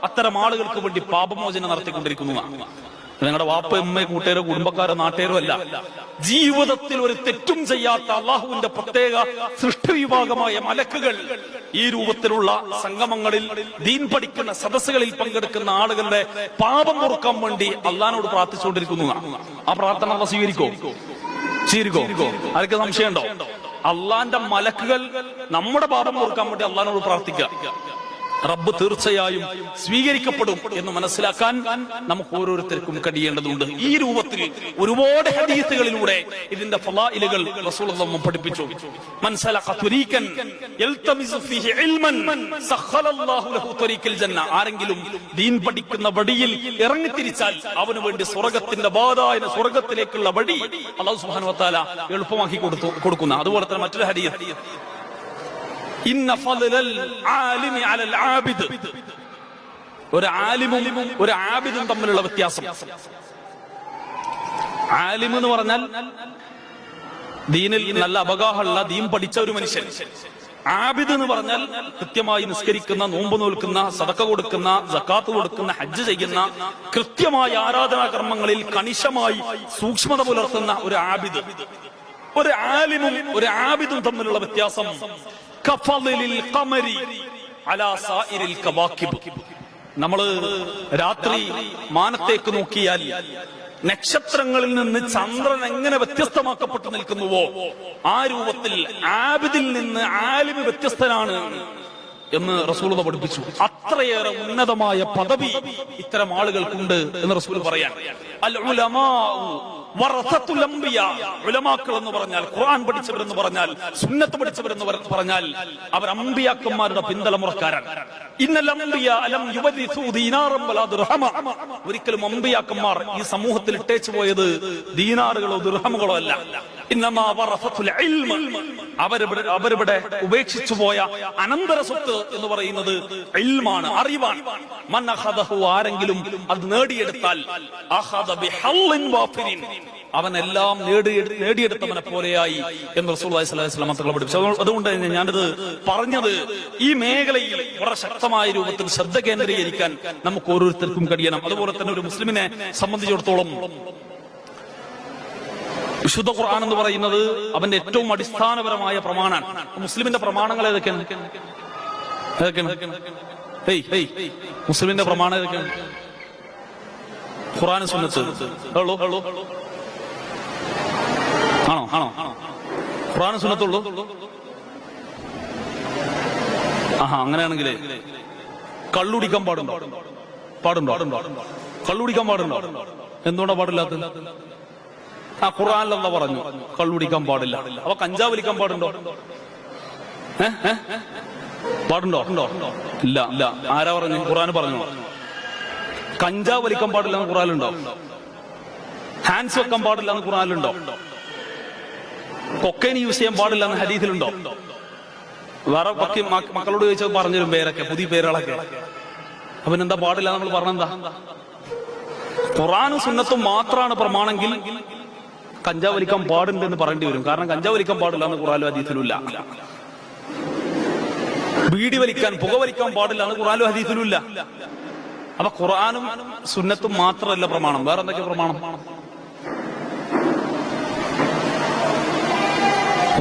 Speaker 1: അത്തരം ആളുകൾക്ക് വേണ്ടി പാപമോചനം നടത്തിക്കൊണ്ടിരിക്കുന്നതാണ്. നിങ്ങളുടെ വാപ്പ, ഉമ്മ, കൂട്ടുകാരോ, കുടുംബക്കാരോ, നാട്ടുകാരോ അല്ല, ജീവിതത്തിൽ ഒരു തെറ്റും ചെയ്യാത്ത അള്ളാഹുവിന്റെ പ്രത്യേക സൃഷ്ടി വിഭാഗമായ മലക്കുകൾ ഈ രൂപത്തിലുള്ള സംഗമങ്ങളിൽ, ദീൻ പഠിക്കുന്ന സദസ്സുകളിൽ പങ്കെടുക്കുന്ന ആളുകളുടെ പാപം പൊറുക്കാൻ വേണ്ടി അള്ളാഹിനോട് പ്രാർത്ഥിച്ചുകൊണ്ടിരിക്കുന്നതാണ്. ആ പ്രാർത്ഥന അള്ളാഹ് സ്വീകരിക്കോ? ആർക്ക് സംശയമുണ്ടോ? അള്ളാന്റെ മലക്കുകൾ നമ്മുടെ പാപം പൊറുക്കാൻ വേണ്ടി അള്ളാഹിനോട് പ്രാർത്ഥിക്കുക. റബ്ബ് തീർച്ചയായും സ്വീകരിക്കപ്പെടും എന്ന് മനസ്സിലാക്കാൻ നമുക്ക് ഓരോരുത്തർക്കും കഴിയേണ്ടതുണ്ട്. ഈ രൂപത്തിൽ ഒരുപാട് ഹദീസുകളിലൂടെ ഇതിന്റെ ഫളായിലുകൾ റസൂലുള്ളാഹി പഠിപ്പിച്ചു. മൻ സലഖ ത്വരീഖൻ യൽതമിസു ഫീഹി ഇൽമൻ സഖലല്ലാഹു ലഹു ത്വരീഖൽ ജന്ന. ആരെങ്കിലും ദീൻ പഠിക്കുന്ന വഴിയിൽ ഇറങ്ങിത്തിരിച്ചാൽ അവന് വേണ്ടി സ്വർഗ്ഗത്തിന്റെ വാതായ സ്വർഗ്ഗത്തിലേക്കുള്ള വഴി അല്ലാഹു സുബ്ഹാനഹു വ തആല എളുപ്പമാക്കി കൊടുക്കുന്ന. അതുപോലെ തന്നെ മറ്റൊരു ഹദീസ്, ഇന്ന ഫളൽ ആലിമി അലൽ ആബിദ്. ഒരു ആലിമും ഒരു ആബിദും തമ്മിലുള്ള വ്യത്യാസം. ആലിം എന്ന് പറഞ്ഞാൽ ദീനിൽ നല്ല അവഗാഹമുള്ള, ദീൻ പഠിച്ച ഒരു മനുഷ്യൻ. ആബിദ് എന്ന് പറഞ്ഞാൽ കൃത്യമായി നിസ്കരിക്കുന്ന, നോമ്പ് നോൽക്കുന്ന, സദഖ കൊടുക്കുന്ന, സക്കാത്ത് കൊടുക്കുന്ന, ഹജ്ജ് ചെയ്യുന്ന, കൃത്യമായ ആരാധനാ കർമ്മങ്ങളിൽ കണിശമായി സൂക്ഷ്മത പുലർത്തുന്ന ഒരു ആബിദ്. ഒരു ആലിമും ഒരു ആബിദും തമ്മിലുള്ള വ്യത്യാസം നമ്മള് രാത്രി മാനത്തേക്ക് നോക്കിയാൽ നക്ഷത്രങ്ങളിൽ നിന്ന് ചന്ദ്രൻ എങ്ങനെ വ്യത്യസ്തമാക്കപ്പെട്ടു നിൽക്കുന്നുവോ ആ രൂപത്തിൽ ആബിദിൽ നിന്ന് ആലിമ് വ്യത്യസ്തനാണ് എന്ന് റസൂൽ പഠിപ്പിച്ചു. അത്രയേറെ ഉന്നതമായ പദവി ഇത്തരം ആളുകൾക്കുണ്ട് എന്ന് റസൂൽ പറയാൻ. അൽ ഉലമാഉ വറസത്തുൽ അംബിയ. ഉലമാക്കൾ എന്ന് പറഞ്ഞാൽ, ഖുർആൻ പഠിച്ചവരെന്ന് പറഞ്ഞാൽ, സുന്നത്ത് പഠിച്ചവരെന്ന് പറഞ്ഞാൽ അവർ അമ്പിയാക്കന്മാരുടെ പിന്തലമുറക്കാരാണ്. ഇന്നൽ അംബിയ ലം യുവരിസു ദീനാറൻ വലാ ദിർഹമ. ഒരിക്കലും അമ്പിയാക്കന്മാർ ഈ സമൂഹത്തിൽ ഇട്ടേച്ചു പോയത് ദീനാറുകളോ ദിർഹമുകളോ അല്ല. ഇന്നമാ വറസത്തുൽ ഇൽമ. അവരിവിടെ ഉപേക്ഷിച്ചു പോയ അനന്തര സ്വത്ത് എന്ന് പറയുന്നത് ഇൽമാണ്, അറിവാണ്. മൻ അഖദഹു. ആരെങ്കിലും അത് നേടിയെടുത്താൽ അഖദ ബിഹല്ലിൻ വാഫിരിൻ. അവനെല്ലാം നേടിയെടുത്തവനെ പോലെയായി എന്ന് റസൂലുള്ളാഹി സ്വല്ലല്ലാഹു അലൈഹി വസല്ലം തങ്ങൾ പഠിപ്പിച്ചു. അതുകൊണ്ട് തന്നെ ഞാനിത് പറഞ്ഞത് ഈ മേഖലയിൽ വളരെ ശക്തമായ രൂപത്തിൽ ശ്രദ്ധ കേന്ദ്രീകരിക്കാൻ നമുക്ക് ഓരോരുത്തർക്കും കഴിയണം. അതുപോലെ തന്നെ ഒരു മുസ്ലിമിനെ സംബന്ധിച്ചിടത്തോളം വിശുദ്ധ ഖുർആൻ എന്ന് പറയുന്നത് അവന്റെ ഏറ്റവും അടിസ്ഥാനപരമായ പ്രമാണമാണ്. മുസ്ലിമിന്റെ പ്രമാണങ്ങൾ ഏതൊക്കെയാണ്? മുസ്ലിമിന്റെ പ്രമാണം ഏതൊക്കെയാണ്? ഖുർആനും സുന്നത്തും ആണോ? ഖുർആനും സുന്നത്തുള്ളൂ? അങ്ങനെയാണെങ്കിലേ കള്ളുടിക്കാൻ പാടുണ്ടോ? കള്ളുടിക്കാൻ പാടുണ്ടോ? എന്തുകൊണ്ടാ പാടില്ലാത്തത്? ഖുർആനിലെന്താ പറഞ്ഞു കള്ളുടിക്കാൻ പാടില്ല. അപ്പൊ കഞ്ചാവ് വലിക്കാൻ പാടുണ്ടോ? പാടുണ്ടോ? ഇല്ല. ആരാ പറഞ്ഞു? ഖുർആൻ പറഞ്ഞു. കഞ്ചാവ് വലിക്കാൻ പാടില്ല എന്ന് ഖുർആനിലുണ്ടോ? ഹാൻഡ്സ് വെക്കാൻ പാടില്ല എന്ന് ഖുർആനിലുണ്ടോ? കൊക്കൈൻ യൂസ് ചെയ്യാൻ പാടില്ല എന്ന് ഹദീസിലുണ്ടോ? വേറെ മക്കളോട് ചോദിച്ചത് പറഞ്ഞുതരും പേരൊക്കെ, പുതിയ പേരുകളൊക്കെ. അവനെന്താ പാടില്ല നമ്മൾ പറഞ്ഞെന്താ? ഖുർആനും സുന്നത്തും മാത്രമാണ് പ്രമാണമെങ്കിൽ കഞ്ചാവ് വലിക്കാൻ പാടുണ്ടെന്ന് പറയേണ്ടി വരും. കാരണം കഞ്ചാവ് വലിക്കാൻ പാടില്ല എന്ന് ഖുർആനിലും ഹദീസിലും ഇല്ല. ബീഡി വലിക്കാൻ, പുക വലിക്കാൻ പാടില്ല എന്ന് ഖുർആനിലും ഹദീസിലും ഇല്ല. അപ്പൊ ഖുർആനും സുന്നത്തും മാത്രമല്ല പ്രമാണം, വേറെ എന്തൊക്കെ പ്രമാണം?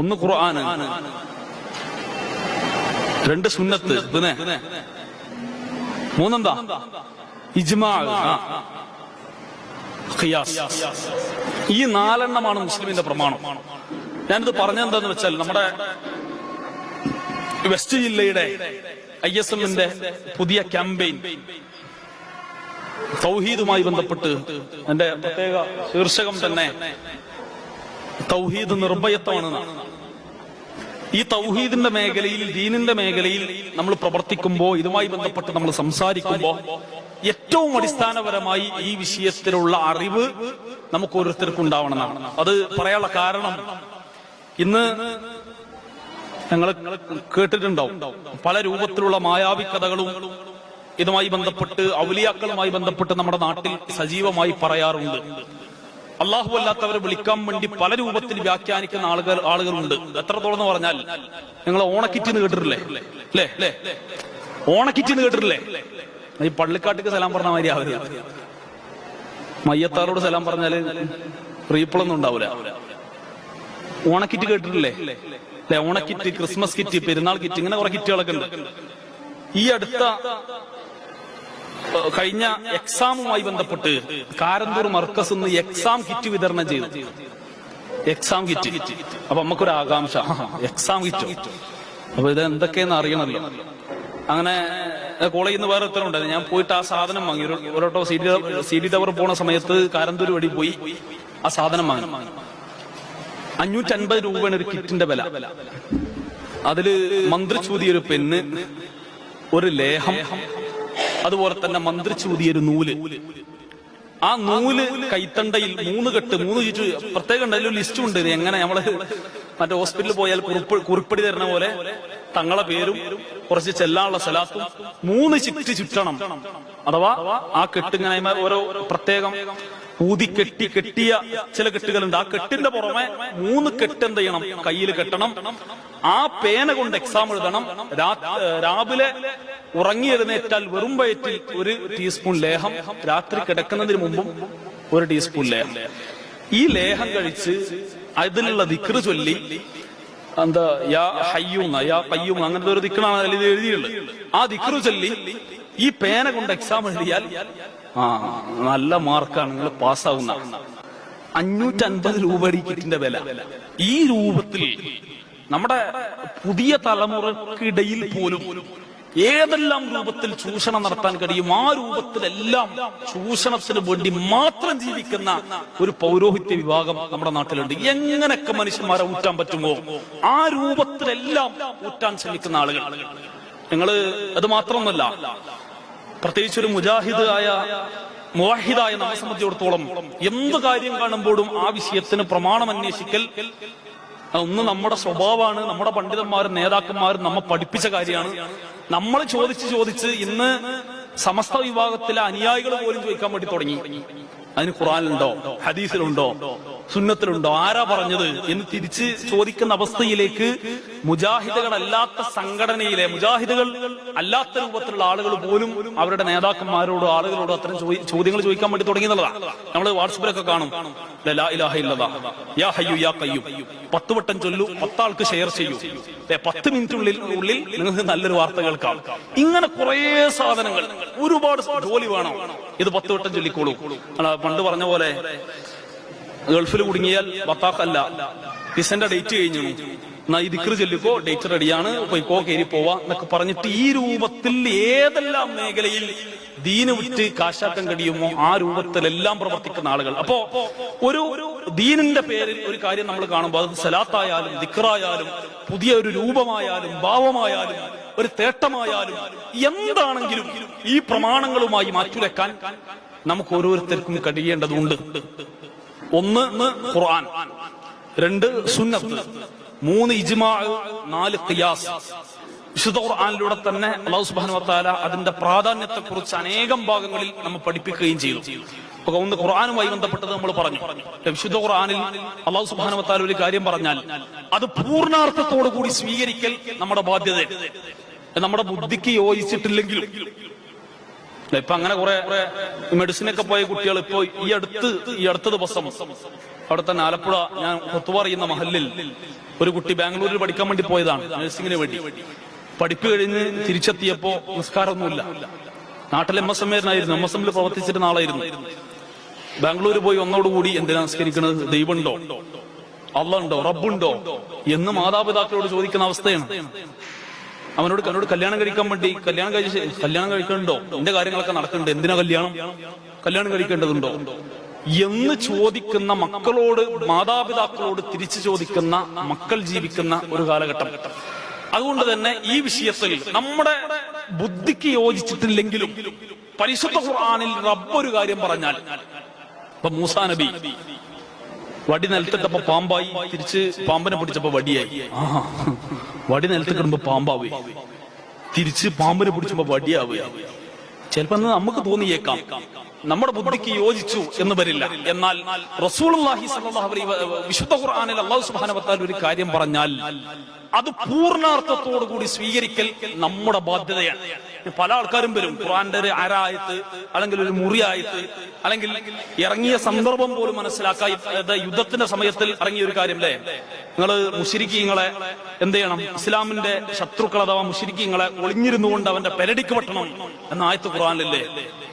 Speaker 1: ഒന്ന് ഖുർആൻ, രണ്ട് സുന്നത്ത്, പിന്നെ മൂന്നെന്താ? ഇജ്മാ, ഖിയാസ്. ഈ നാലെണ്ണമാണ് മുസ്ലിമിന്റെ പ്രമാണം. ഞാനിത് പറഞ്ഞെന്താന്ന് വെച്ചാൽ, നമ്മുടെ വെസ്റ്റ് ജില്ലയുടെ ISMന്റെ പുതിയ ക്യാമ്പയിൻ തൗഹീദുമായി ബന്ധപ്പെട്ട്, എന്റെ പ്രത്യേക ശീർഷകം തന്നെ തൗഹീദ് നിർഭയത്വമാണ്. ഈ തൗഹീദിന്റെ മേഖലയിൽ, ദീനിന്റെ മേഖലയിൽ നമ്മൾ പ്രവർത്തിക്കുമ്പോൾ, ഇതുമായി ബന്ധപ്പെട്ട് നമ്മൾ സംസാരിക്കുമ്പോൾ ഏറ്റവും അടിസ്ഥാനപരമായി ഈ വിഷയത്തിലുള്ള അറിവ് നമുക്ക് ഓരോരുത്തർക്കും ഉണ്ടാവണമെന്നാണ്. അത് പറയാനുള്ള കാരണം, ഇന്ന് ഞങ്ങൾ കേട്ടിട്ടുണ്ടാവും പല രൂപത്തിലുള്ള മായാവി കഥകളും ഇതുമായി ബന്ധപ്പെട്ട്, ഔലിയാക്കളുമായി ബന്ധപ്പെട്ട് നമ്മുടെ നാട്ടിൽ സജീവമായി പറയാറുണ്ട്. അള്ളാഹു അല്ലാത്തവരെ വിളിക്കാൻ വേണ്ടി പല രൂപത്തിൽ വ്യാഖ്യാനിക്കുന്ന ആളുകളുണ്ട്. എത്രത്തോളം എന്ന് പറഞ്ഞാൽ, നിങ്ങൾ ഓണക്കിറ്റിന്ന് കേട്ടിട്ടില്ലേ? അല്ലേ? ഓണക്കിറ്റിന്ന് കേട്ടിട്ടില്ലേ? ഈ പള്ളിക്കാട്ടിക്ക് സലാം പറഞ്ഞ മാതിരി അവര് മയ്യത്താറോട് സലാം പറഞ്ഞാല് റീപ്പിളൊന്നും ഉണ്ടാവില്ല. ഓണക്കിറ്റ് കേട്ടിട്ടില്ലേ? അല്ലെ? ഓണക്കിറ്റ്, ക്രിസ്മസ് കിറ്റ്, പെരുന്നാൾ കിറ്റ്, ഇങ്ങനെ കുറെ കിറ്റുകളൊക്കെ ഉണ്ട്. ഈ അടുത്ത കഴിഞ്ഞ എക്സാമുമായി ബന്ധപ്പെട്ട് കാരന്തൂർ മർക്കസ് നിന്ന് എക്സാം കിറ്റ് വിതരണം ചെയ്തു. Exam kit. അപ്പൊ നമുക്കൊരു ആകാംക്ഷ, എക്സാം കിറ്റ്, അപ്പൊ ഇത് എന്തൊക്കെയെന്ന് അറിയണമല്ലോ. അങ്ങനെ കോളേജിൽ നിന്ന് വേറെ ഉത്തരം ഉണ്ടായിരുന്നു. ഞാൻ പോയിട്ട് ആ സാധനം വാങ്ങി. ഓരോട്ടോ CD ടവർ പോണ സമയത്ത് കാരന്തൂർ വഴി പോയി ആ സാധനം വാങ്ങി. 550 രൂപയാണ് ഒരു കിറ്റിന്റെ വില. അതില് മന്ത്രിച്ചൂതിയൊരു പെണ്ണ്, ഒരു ലേഹം, അതുപോലെ തന്നെ മന്ത്രിച്ചൂതിയൊരു നൂല്. ആ നൂല് കൈത്തണ്ടയിൽ 3 കെട്ട്, 3 ചുറ്റു പ്രത്യേകം ഉണ്ട്. അതിലൊരു ലിസ്റ്റും ഉണ്ട്. എങ്ങനെ നമ്മള് മറ്റേ ഹോസ്പിറ്റലിൽ പോയാൽ കുറിപ്പടി തരുന്ന പോലെ തങ്ങളെ പേരും കുറച്ച് ചെല്ലാനുള്ള സ്ഥലത്തും 3 ചുറ്റ് ചുറ്റണം. അഥവാ ആ കെട്ടിങ്ങനെ ഓരോ പ്രത്യേകം ഊതി കെട്ടിയ ചില കെട്ടുകളുണ്ട്. ആ കെട്ടിന്റെ പുറമെ 3 കെട്ട് എന്ത് ചെയ്യണം? കയ്യിൽ കെട്ടണം. ആ പേന കൊണ്ട് എക്സാം എഴുതണം. രാവിലെ ഉറങ്ങി എഴുന്നേറ്റാൽ വെറും വയറ്റിൽ 1 ടീസ്പൂൺ ലേഹം, രാത്രി കിടക്കുന്നതിന് മുമ്പും 1 ടീസ്പൂൺ ലേഹം. ഈ ലേഹം കഴിച്ച് അതിലുള്ള ദിക്റ് ചൊല്ലി, എന്താ യാ ഹയ്യൂം, യാ ഖയ്യൂം, അങ്ങനത്തെ ഒരു ദിക്റാണ് അതിൽ എഴുതിയുള്ളത്. ആ ദിക്റ് ചൊല്ലി ഈ പേന കൊണ്ട് എക്സാം എഴുതിയാൽ നല്ല മാർക്കാണ്, നിങ്ങൾ പാസ്സാവുന്ന. 550 രൂപയുടെ കിറ്റിന്റെ വില. ഈ രൂപത്തിൽ നമ്മുടെ പുതിയ തലമുറക്കിടയിൽ പോലും ഏതെല്ലാം രൂപത്തിൽ ചൂഷണം നടത്താൻ കഴിയും, ആ രൂപത്തിലെല്ലാം ചൂഷണത്തിന് വേണ്ടി മാത്രം ജീവിക്കുന്ന ഒരു പൗരോഹിത്യ വിഭാഗം നമ്മുടെ നാട്ടിലുണ്ട്. എങ്ങനെയൊക്കെ മനുഷ്യന്മാരെ ഊറ്റാൻ പറ്റുമോ ആ രൂപത്തിലെല്ലാം ഊറ്റാൻ ശ്രമിക്കുന്ന ആളുകൾ. നിങ്ങള് അത് മാത്രമൊന്നുമല്ല, പ്രത്യേകിച്ച് ഒരു മുവാഹിദായ നമ്മെ സംബന്ധിച്ചിടത്തോളം എന്ത് കാര്യം കാണുമ്പോഴും ആ വിഷയത്തിന് പ്രമാണം അന്വേഷിക്കൽ ഒന്ന് നമ്മുടെ സ്വഭാവമാണ്. നമ്മുടെ പണ്ഡിതന്മാരും നേതാക്കന്മാരും നമ്മെ പഠിപ്പിച്ച കാര്യമാണ്. നമ്മൾ ചോദിച്ച് ഇന്ന് സമസ്ത വിഭാഗത്തിലെ അനുയായികൾ പോലും ചോദിക്കാൻ വേണ്ടി തുടങ്ങി, അതിന് ഖുർആനിലുണ്ടോ, ഹദീസിലുണ്ടോ, സുന്നത്തിലുണ്ടോ, ആരാ പറഞ്ഞത് എന്ന് തിരിച്ച് ചോദിക്കുന്ന അവസ്ഥയിലേക്ക് മുജാഹിദുകളല്ലാത്ത സംഘടനയിലെ, മുജാഹിദുകൾ അല്ലാത്ത രൂപത്തിലുള്ള ആളുകൾ പോലും അവരുടെ നേതാക്കന്മാരോട്, ആളുകളോട് അത്തരം ചോദ്യങ്ങൾ ചോദിക്കാൻ വേണ്ടി തുടങ്ങിയെന്നുള്ളതാണ്. നമ്മൾ വാട്സപ്പിലൊക്കെ കാണും, ലാ ഇലാഹ ഇല്ലല്ലാഹ്, യാ ഹയ്യു യാ ഖയ്യൂം 10 വട്ടം ചൊല്ലു, 10 ആൾക്ക് ഷെയർ ചെയ്യൂ, 10 മിനിറ്റിനുള്ളിൽ നിങ്ങൾക്ക് നല്ലൊരു വാർത്ത കേൾക്കാം. ഇങ്ങനെ കുറെ സാധനങ്ങൾ, ഒരുപാട് ജോലി വേണം, ഇത് 10 വട്ടം ചൊല്ലിക്കോളൂ. പണ്ട് പറഞ്ഞ പോലെ ഗൾഫിൽ കുടുങ്ങിയാൽ ബത്താഖല്ല, വിസന്റെ ഡേറ്റ് കഴിഞ്ഞു, എന്നാ ഈ ദിക്റ് ചൊല്ലിക്കോ, ഡേറ്റ് റെഡിയാണ്, പോയിക്കോ, കയറി പോവാ എന്നൊക്കെ പറഞ്ഞിട്ട് ഈ രൂപത്തിൽ ഏതെല്ലാം മേഖലയിൽ ദീന് വിറ്റ് കാശാക്കാൻ കഴിയുമോ ആ രൂപത്തിലെല്ലാം പ്രവർത്തിക്കുന്ന ആളുകൾ. അപ്പോ ഒരു ദീനിന്റെ പേരിൽ ഒരു കാര്യം നമ്മൾ കാണുമ്പോൾ, അത് സലാത്തായാലും ദിക്റായാലും പുതിയ ഒരു രൂപമായാലും ഭാവമായാലും ഒരു തേട്ടമായാലും എന്താണെങ്കിലും ഈ പ്രമാണങ്ങളുമായി മാറ്റുരക്കാൻ നമുക്ക് ഓരോരുത്തർക്കും കഴിയേണ്ടതുണ്ട്. 1 ഖുർആൻ, 2 സുന്നത്ത്, 3 ഇജ്മാ, 4 ഖിയാസ്. വിശുദ്ധ ഖുർആനിലൂടെ തന്നെ അല്ലാഹു സുബ്ഹാനഹു വ തആല അതിന്റെ പ്രാധാന്യത്തെ കുറിച്ച് അനേകം ഭാഗങ്ങളിൽ നമ്മൾ പഠിപ്പിക്കുകയും ചെയ്തു. അപ്പൊ ഒന്ന് ഖുർആനുമായി ബന്ധപ്പെട്ടത് നമ്മൾ പറഞ്ഞു. വിശുദ്ധ ഖുർആനിൽ അല്ലാഹു സുബ്ഹാനഹു വ തആല ഒരു കാര്യം പറഞ്ഞാൽ അത് പൂർണ്ണാർത്ഥത്തോടു കൂടി സ്വീകരിക്കൽ നമ്മുടെ ബാധ്യത. നമ്മുടെ ബുദ്ധിക്ക് യോജിച്ചിട്ടില്ലെങ്കിലും ഇപ്പൊ അങ്ങനെ കുറെ മെഡിസിനൊക്കെ പോയ കുട്ടികൾ ഇപ്പൊ ഈ അടുത്ത ദിവസം അവിടെ തന്നെ ആലപ്പുഴ ഞാൻ ഖുത്ബ പറയുന്ന മഹല്ലിൽ ഒരു കുട്ടി ബാംഗ്ലൂരിൽ പഠിക്കാൻ വേണ്ടി പോയതാണ്, നഴ്സിംഗിന് വേണ്ടി. പഠിപ്പ് കഴിഞ്ഞ് തിരിച്ചെത്തിയപ്പോ നിസ്കാരമൊന്നുമില്ല. നാട്ടിൽ MSM ആയിരുന്നു, MSM പ്രവർത്തിച്ചിരുന്ന ആളായിരുന്നു. ബാംഗ്ലൂർ പോയി വന്നോടുകൂടി എന്തിനാ നിസ്കരിക്കുന്നത്, ദൈവമുണ്ടോ, അള്ളാഹ് ഉണ്ടോ, റബ്ബുണ്ടോ എന്ന് മാതാപിതാക്കളോട് ചോദിക്കുന്ന അവസ്ഥയാണ്. അവനോട് കല്യാണം കഴിക്കാൻ വേണ്ടി കല്യാണം കഴിക്കണ്ടോ, എന്റെ കാര്യങ്ങളൊക്കെ നടക്കുന്നുണ്ട്, എന്തിനാ കല്യാണം കഴിക്കേണ്ടതുണ്ടോ എന്ന് ചോദിക്കുന്ന മക്കളോട്, മാതാപിതാക്കളോട് തിരിച്ചു ചോദിക്കുന്ന മക്കൾ ജീവിക്കുന്ന ഒരു കാലഘട്ടം. അതുകൊണ്ട് തന്നെ ഈ വിഷയത്തിൽ നമ്മുടെ ബുദ്ധിക്ക് യോജിച്ചിട്ടില്ലെങ്കിലും പരിശുദ്ധ ഖുർആനിൽ റബ്ബ് ഒരു കാര്യം പറഞ്ഞാൽ, ഇപ്പൊ മൂസാ നബി വടി നിലത്തിട്ടപ്പോ പാമ്പായി, തിരിച്ച് പാമ്പിനെ പിടിച്ചപ്പോ വടിയായി. വടി നിലത്ത് കിടുമ്പോ പാമ്പാവേ, തിരിച്ച് പാമ്പിനെ പിടിച്ചപ്പോ വടിയാവുക. ചിലപ്പോ നമുക്ക് തോന്നിയേക്കാം നമ്മുടെ ബുദ്ധിക്ക് യോജിച്ചു എന്ന് വരില്ല. എന്നാൽ റസൂലുള്ളാഹി സ്വല്ലല്ലാഹു അലൈഹി വിശുദ്ധ ഖുർആനിൽ അല്ലാഹു സുബ്ഹാനഹു വ തആല ഒരു കാര്യം പറഞ്ഞാൽ അത് പൂർണ്ണാർത്ഥത്തോടു കൂടി സ്വീകരിക്കൽ നമ്മുടെ ബാധ്യതയാണ്. പല ആൾക്കാരും വരും ഖുർആന്റെ ഒരു അരായത്ത് അല്ലെങ്കിൽ ഒരു മുറിയായത്ത് അല്ലെങ്കിൽ ഇറങ്ങിയ സന്ദർഭം പോലും മനസ്സിലാക്കാതെ യുദ്ധത്തിന്റെ സമയത്തിൽ ഇറങ്ങിയ ഒരു കാര്യം, അല്ലേ, നിങ്ങള് മുശ്രിക്കീങ്ങളെ എന്ത് ചെയ്യണം, ഇസ്ലാമിന്റെ ശത്രുക്കൾ അഥവാ മുശ്രിക്കീങ്ങളെ ഒളിഞ്ഞിരുന്നു കൊണ്ട് അവന്റെ പെരടിക്ക് വെട്ടണം എന്ന ആയത്ത് ഖുർആനിലല്ലേ?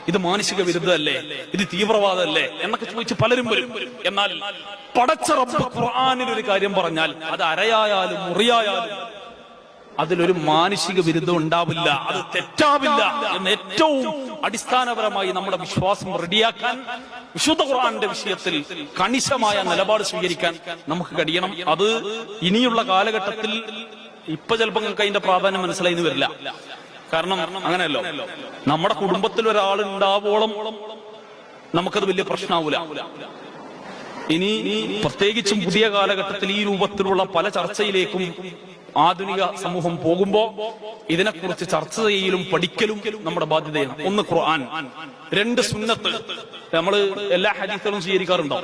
Speaker 1: ഇത് മാനുഷിക വിരുദ്ധമല്ലേ, ഇത് തീവ്രവാദമല്ലേ എന്നൊക്കെ ചോദിച്ച് പലരും വരും. എന്നാൽ പടച്ച റബ്ബ് ഖുർആനിൽ ഒരു കാര്യം പറഞ്ഞാൽ അത് അരയായാലും മുറിയായാലും അതിലൊരു മാനുഷിക വിരുദ്ധം ഉണ്ടാവില്ല, അത് തെറ്റാവില്ല എന്ന് ഏറ്റവും അടിസ്ഥാനപരമായി നമ്മുടെ വിശ്വാസം റെഡിയാക്കാൻ വിശുദ്ധ ഖുർആന്റെ വിഷയത്തിൽ കണിശമായ നിലപാട് സ്വീകരിക്കാൻ നമുക്ക് കഴിയണം. അത് ഇനിയുള്ള കാലഘട്ടത്തിൽ ഇപ്പൊ ചിലപ്പോൾ നിങ്ങൾക്ക് അതിന്റെ പ്രാധാന്യം മനസ്സിലായി വരില്ല. കാരണം അങ്ങനെയല്ലോ, നമ്മുടെ കുടുംബത്തിൽ ഒരാൾ ഉണ്ടാവോളം നമുക്കത് വലിയ പ്രശ്നമാവൂല. ഇനി പ്രത്യേകിച്ചും പുതിയ കാലഘട്ടത്തിൽ ഈ രൂപത്തിലുള്ള പല ചർച്ചയിലേക്കും ആധുനിക സമൂഹം പോകുമ്പോ ഇതിനെക്കുറിച്ച് ചർച്ച ചെയ്യലും പഠിക്കലും നമ്മുടെ ബാധ്യതയാണ്. ഒന്ന് ഖുർആൻ, രണ്ട് സുന്നത്ത്. നമ്മള് എല്ലാ ഹദീസുകളും സ്വീകരിക്കാറുണ്ടോ?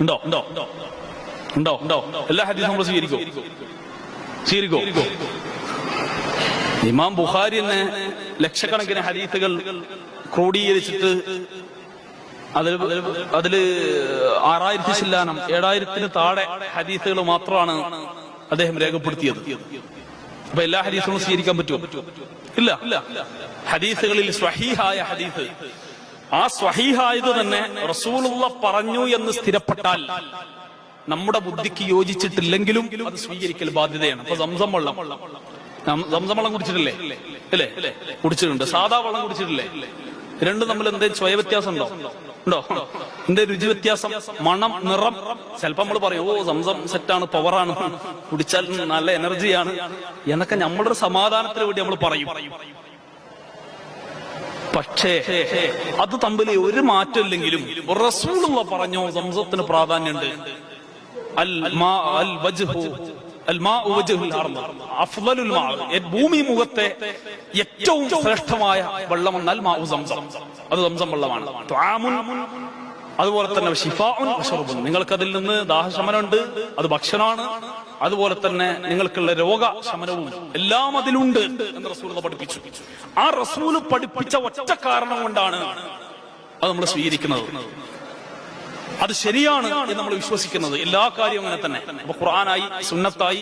Speaker 1: ഉണ്ടോ ഉണ്ടോ ഉണ്ടോ ഉണ്ടോ എല്ലാ ഹദീസും നമ്മൾ സ്വീകരിക്കോ? ഇമാം ബുഖാരി തന്നെ ലക്ഷക്കണക്കിന് ഹദീസുകൾ ക്രോഡീകരിച്ചിട്ട് അതില് 6000 ശില്ലാനം 7000 താഴെ ഹദീസുകൾ മാത്രമാണ് അദ്ദേഹം രേഖപ്പെടുത്തിയത്. അപ്പൊ എല്ലാ ഹദീസുകളും സ്വീകരിക്കാൻ പറ്റുമോ? ഇല്ല. ഹദീസുകളിൽ സ്വഹീഹായ ഹദീസ്, ആ സ്വഹീഹായത് തന്നെ റസൂലുള്ളാഹി പറഞ്ഞു എന്ന് സ്ഥിരപ്പെട്ടാൽ നമ്മുടെ ബുദ്ധിക്ക് യോജിച്ചിട്ടില്ലെങ്കിലും അത് സ്വീകരിക്കൽ ബാധ്യതയാണ്. അപ്പൊ സംസം വെള്ളം കുടിച്ചിട്ടില്ലേ? അല്ലേ, കുടിച്ചിട്ടുണ്ട്. സാധാ വെള്ളം കുടിച്ചിട്ടില്ലേ? രണ്ടും തമ്മിൽ എന്തെങ്കിലും സ്വയ വ്യത്യാസം ഉണ്ടോ? എന്റെ രുചി വ്യത്യാസം, മണം, നിറം. ചിലപ്പോ നമ്മൾ പറയും, ഓ സംസം സെറ്റാണ്, പവറാണ്, കുടിച്ചാൽ നല്ല എനർജിയാണ് എന്നൊക്കെ നമ്മുടെ സമാധാനത്തിന് വേണ്ടി നമ്മൾ പറയും. പക്ഷേ അത് തമ്മിൽ ഒരു മാറ്റമില്ലെങ്കിലും റസൂലുള്ളാഹി പറഞ്ഞു സംസത്തിന് പ്രാധാന്യമുണ്ട്. ഭൂമി മുഖത്തെ ഏറ്റവും ശ്രേഷ്ഠമായ വെള്ളം എന്നാൽ മാഉ സംസം, അത് സംസം വെള്ളമാണ്. അതുപോലെ തന്നെ ശിഫാഉൻ വശറുബുൻ, നിങ്ങൾക്കതിൽ നിന്ന് ദാഹശമനമുണ്ട്, അത് ഭക്ഷണമാണ്. അതുപോലെ തന്നെ നിങ്ങൾക്കുള്ള രോഗശമനവും എല്ലാം അതിലുണ്ട് എന്ന് റസൂൽ പഠിപ്പിച്ചു. ആ റസൂല് പഠിപ്പിച്ച ഒറ്റ കാരണം കൊണ്ടാണ് അത് നമ്മൾ സ്വീകരിക്കുന്നത്. അത് ശരിയാണ് എന്ന് നമ്മൾ വിശ്വസിക്കുന്നത്. എല്ലാ കാര്യവും അങ്ങനെ തന്നെ. അപ്പൊ ഖുർആനായി, സുന്നത്തായി,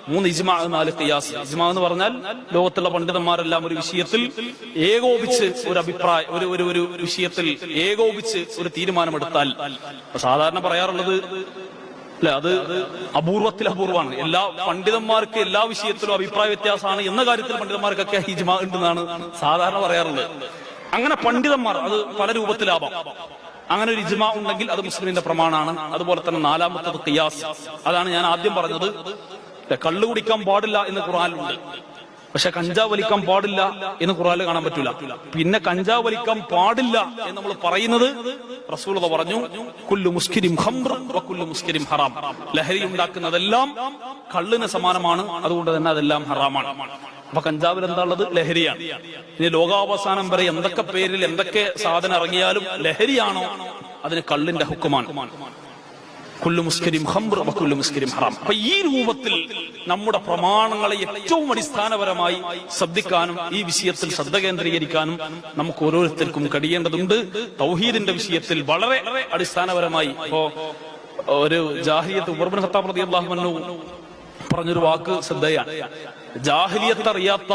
Speaker 1: 3 ഇജ്മാ, 4 ഖിയാസ്. ഇജ്മാ എന്ന് പറഞ്ഞാൽ ലോകത്തുള്ള പണ്ഡിതന്മാരെല്ലാം ഒരു വിഷയത്തിൽ ഏകോപിച്ച് ഒരു അഭിപ്രായം, ഒരു വിഷയത്തിൽ ഏകോപിച്ച് ഒരു തീരുമാനമെടുത്താൽ, സാധാരണ പറയാറുള്ളത് അല്ലെ, അത് അപൂർവമാണ്. എല്ലാ പണ്ഡിതന്മാർക്ക് എല്ലാ വിഷയത്തിലും അഭിപ്രായ വ്യത്യാസമാണ് എന്ന കാര്യത്തിൽ പണ്ഡിതന്മാർക്കൊക്കെ ഇജ്മാ ഉണ്ടെന്നാണ് സാധാരണ പറയാറുള്ളത്. അങ്ങനെ പണ്ഡിതന്മാർ അത് പല രൂപത്തിലാവാം. അങ്ങനെ ഒരു ഇജ്മാ ഉണ്ടെങ്കിൽ അത് മുസ്ലിമിന്റെ പ്രമാണമാണ്. അതുപോലെ തന്നെ 4-മത്തത് ഖിയാസ്. അതാണ് ഞാൻ ആദ്യം പറഞ്ഞത്, കള്ളു കുടിക്കാൻ പാടില്ല എന്ന് ഖുർആനിലുണ്ട്. പക്ഷെ കഞ്ചാവ് വലിക്കാൻ പാടില്ല എന്ന് ഖുർആനിൽ കാണാൻ പറ്റൂല. പിന്നെ കഞ്ചാവ് വലിക്കാൻ പാടില്ല എന്ന് നമ്മൾ പറയുന്നത് റസൂലുള്ളാഹി പറഞ്ഞു, കുല്ലു മുസ്കിരിൻ ഖംർ വ കുല്ലു മുസ്കിരിൻ ഹറാം. ലഹരി ഉണ്ടാക്കുന്നതെല്ലാം കള്ളിന് സമാനമാണ്, അതുകൊണ്ട് തന്നെ അതെല്ലാം ഹറാമാണ്. അപ്പൊ കഞ്ചാവിൽ എന്താ ഉള്ളത്? ലഹരിയാണ്. ഇനി ലോകാവസാനം വരെ എന്തൊക്കെ പേരിൽ എന്തൊക്കെ സാധനം ഇറങ്ങിയാലും ലഹരിയാണോ, അതിന് കള്ളിന്റെ ഹുക്കുമാണ്. കുല്ലു മുസ്കിരിൻ ഖംർ വ കുല്ലു മുസ്കിരിൻ ഹറാം. അപ്പൊ ഈ രൂപത്തിൽ നമ്മുടെ പ്രമാണങ്ങളെ ഏറ്റവും അടിസ്ഥാനപരമായി ശ്രദ്ധിക്കാനും ഈ വിഷയത്തിൽ ശ്രദ്ധ കേന്ദ്രീകരിക്കാനും നമുക്ക് ഓരോരുത്തർക്കും കഴിയേണ്ടതുണ്ട്. തൗഹീദിന്റെ വിഷയത്തിൽ വളരെ അടിസ്ഥാനപരമായി ഇപ്പോ ഒരു ജാഹിലിയത്ത് ഉമർ ഇബ്നു ഖത്താബ് റളിയല്ലാഹു അൻഹു പറഞ്ഞൊരു വാക്ക് ശ്രദ്ധയാണ്. ജാഹിലിയത്ത് അറിയാത്ത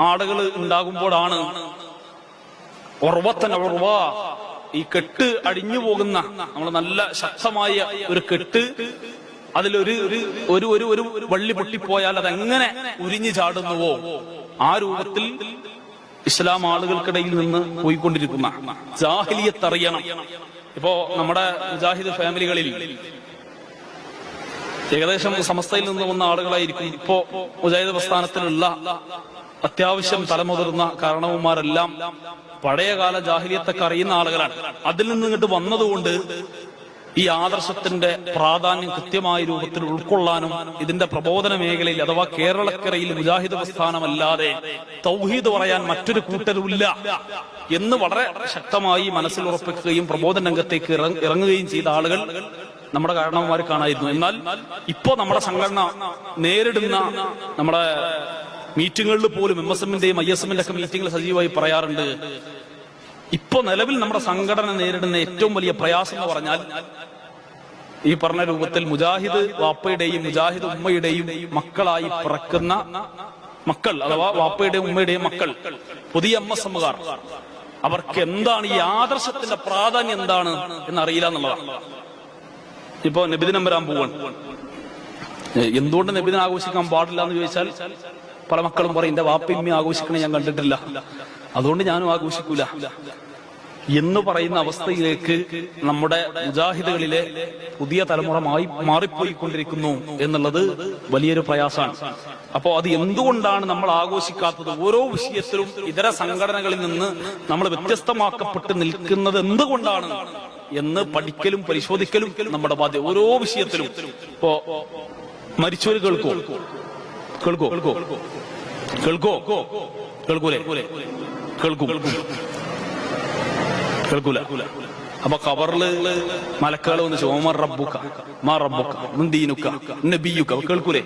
Speaker 1: ആളുകൾ ഉണ്ടാകുമ്പോഴാണ് ഈ കെട്ട് അടിഞ്ഞു പോകുന്ന, നമ്മൾ നല്ല ശക്തമായ ഒരു കെട്ട്, അതിലൊരു ഒരു ഒരു ഒരു വള്ളി പൊട്ടിപ്പോയാൽ അതെങ്ങനെ ഉരിഞ്ഞു ചാടുന്നുവോ ആ രൂപത്തിൽ ഇസ്ലാം ആളുകൾക്കിടയിൽ നിന്ന് പോയിക്കൊണ്ടിരിക്കുന്ന ജാഹിലിയത്ത് അറിയണം. ഇപ്പോ നമ്മുടെ മുജാഹിദ് ഫാമിലികളിൽ ഏകദേശം സമസ്തയിൽ നിന്ന് വന്ന ആളുകളായിരിക്കും ഇപ്പോ മുജാഹിദ് പ്രസ്ഥാനത്തിലുള്ള അത്യാവശ്യം തലമുതിർന്ന കാരണവന്മാരെല്ലാം പഴയകാല ജാഹിലിയത്തൊക്കെ അറിയുന്ന ആളുകളാണ്. അതിൽ നിന്ന് ഇങ്ങോട്ട് വന്നതുകൊണ്ട് ഈ ആദർശത്തിന്റെ പ്രാധാന്യം കൃത്യമായ രൂപത്തിൽ ഉൾക്കൊള്ളാനും ഇതിന്റെ പ്രബോധന മേഖലയിൽ അഥവാ കേരളക്കരയിൽ മുജാഹിദ് പ്രസ്ഥാനമല്ലാതെ തൗഹീദ് പറയാൻ മറ്റൊരു കൂട്ടരുമില്ല എന്ന് വളരെ ശക്തമായി മനസ്സിൽ ഉറപ്പിക്കുകയും പ്രബോധന രംഗത്തേക്ക് ഇറങ്ങുകയും ചെയ്ത ആളുകൾ നമ്മുടെ കാരണവന്മാർ കാണായിരുന്നു. എന്നാൽ ഇപ്പോ നമ്മുടെ സംഘടന നേരിടുന്ന നമ്മുടെ മീറ്റിങ്ങുകളിൽ പോലും MSM-ന്റെയും ISM-ന്റെ ഒക്കെ മീറ്റിംഗിൽ സജീവമായി പറയാറുണ്ട്, ഇപ്പോ നിലവിൽ നമ്മുടെ സംഘടന നേരിടുന്ന ഏറ്റവും വലിയ പ്രയാസം എന്ന് പറഞ്ഞാൽ ഈ പറഞ്ഞ രൂപത്തിൽ മുജാഹിദ് വാപ്പയുടെയും മുജാഹിദ് ഉമ്മയുടെയും മക്കളായി പിറക്കുന്ന മക്കൾ, അഥവാ വാപ്പയുടെയും ഉമ്മയുടെയും മക്കൾ, പുതിയ MSM-കാർ, അവർക്ക് എന്താണ് ഈ ആദർശത്തിന്റെ പ്രാധാന്യം എന്താണ് എന്നറിയില്ല എന്നുള്ളതാണ്. ഇപ്പോ നബിദിനം വരാൻ പോവാണ്. എന്തുകൊണ്ട് നബിദിനം ആഘോഷിക്കാൻ പാടില്ല എന്ന് ചോദിച്ചാൽ പല മക്കളും പറയും, എന്റെ വാപ്പയമ്മ ആഘോഷിക്കണേ ഞാൻ കണ്ടിട്ടില്ല, അതുകൊണ്ട് ഞാനും ആഘോഷിക്കൂല എന്ന് പറയുന്ന അവസ്ഥയിലേക്ക് നമ്മുടെ മുജാഹിദുകളിലെ പുതിയ തലമുറ മാറിപ്പോയിക്കൊണ്ടിരിക്കുന്നു എന്നുള്ളത് വലിയൊരു പ്രയാസമാണ്. അപ്പോ അത് എന്തുകൊണ്ടാണ് നമ്മൾ ആഘോഷിക്കാത്തത്? ഓരോ വിഷയത്തിലും ഇതര സംഘടനകളിൽ നിന്ന് നമ്മൾ വ്യത്യസ്തമാക്കപ്പെട്ട് നിൽക്കുന്നത് എന്തുകൊണ്ടാണ് എന്ന് പഠിക്കലും പരിശോധിക്കലും നമ്മുടെ ബാധ്യത. ഓരോ വിഷയത്തിലും ഇപ്പോ മരിച്ചവര് കേൾക്കോ കേൾക്കൂലേ? കേൾക്കൂല. അപ്പൊ ഖബറില് മലക്കുകൾ വന്ന് ചോമർ റബ്ബുക മാ റബ്ബുക മിൻ ദീനുക നബിയുക കേൾക്കൂലേ?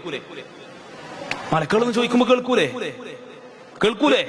Speaker 1: മലക്കുകൾ എന്ന് ചോദിക്കുമ്പോ കേൾക്കൂലേ? കേൾക്കൂലേ?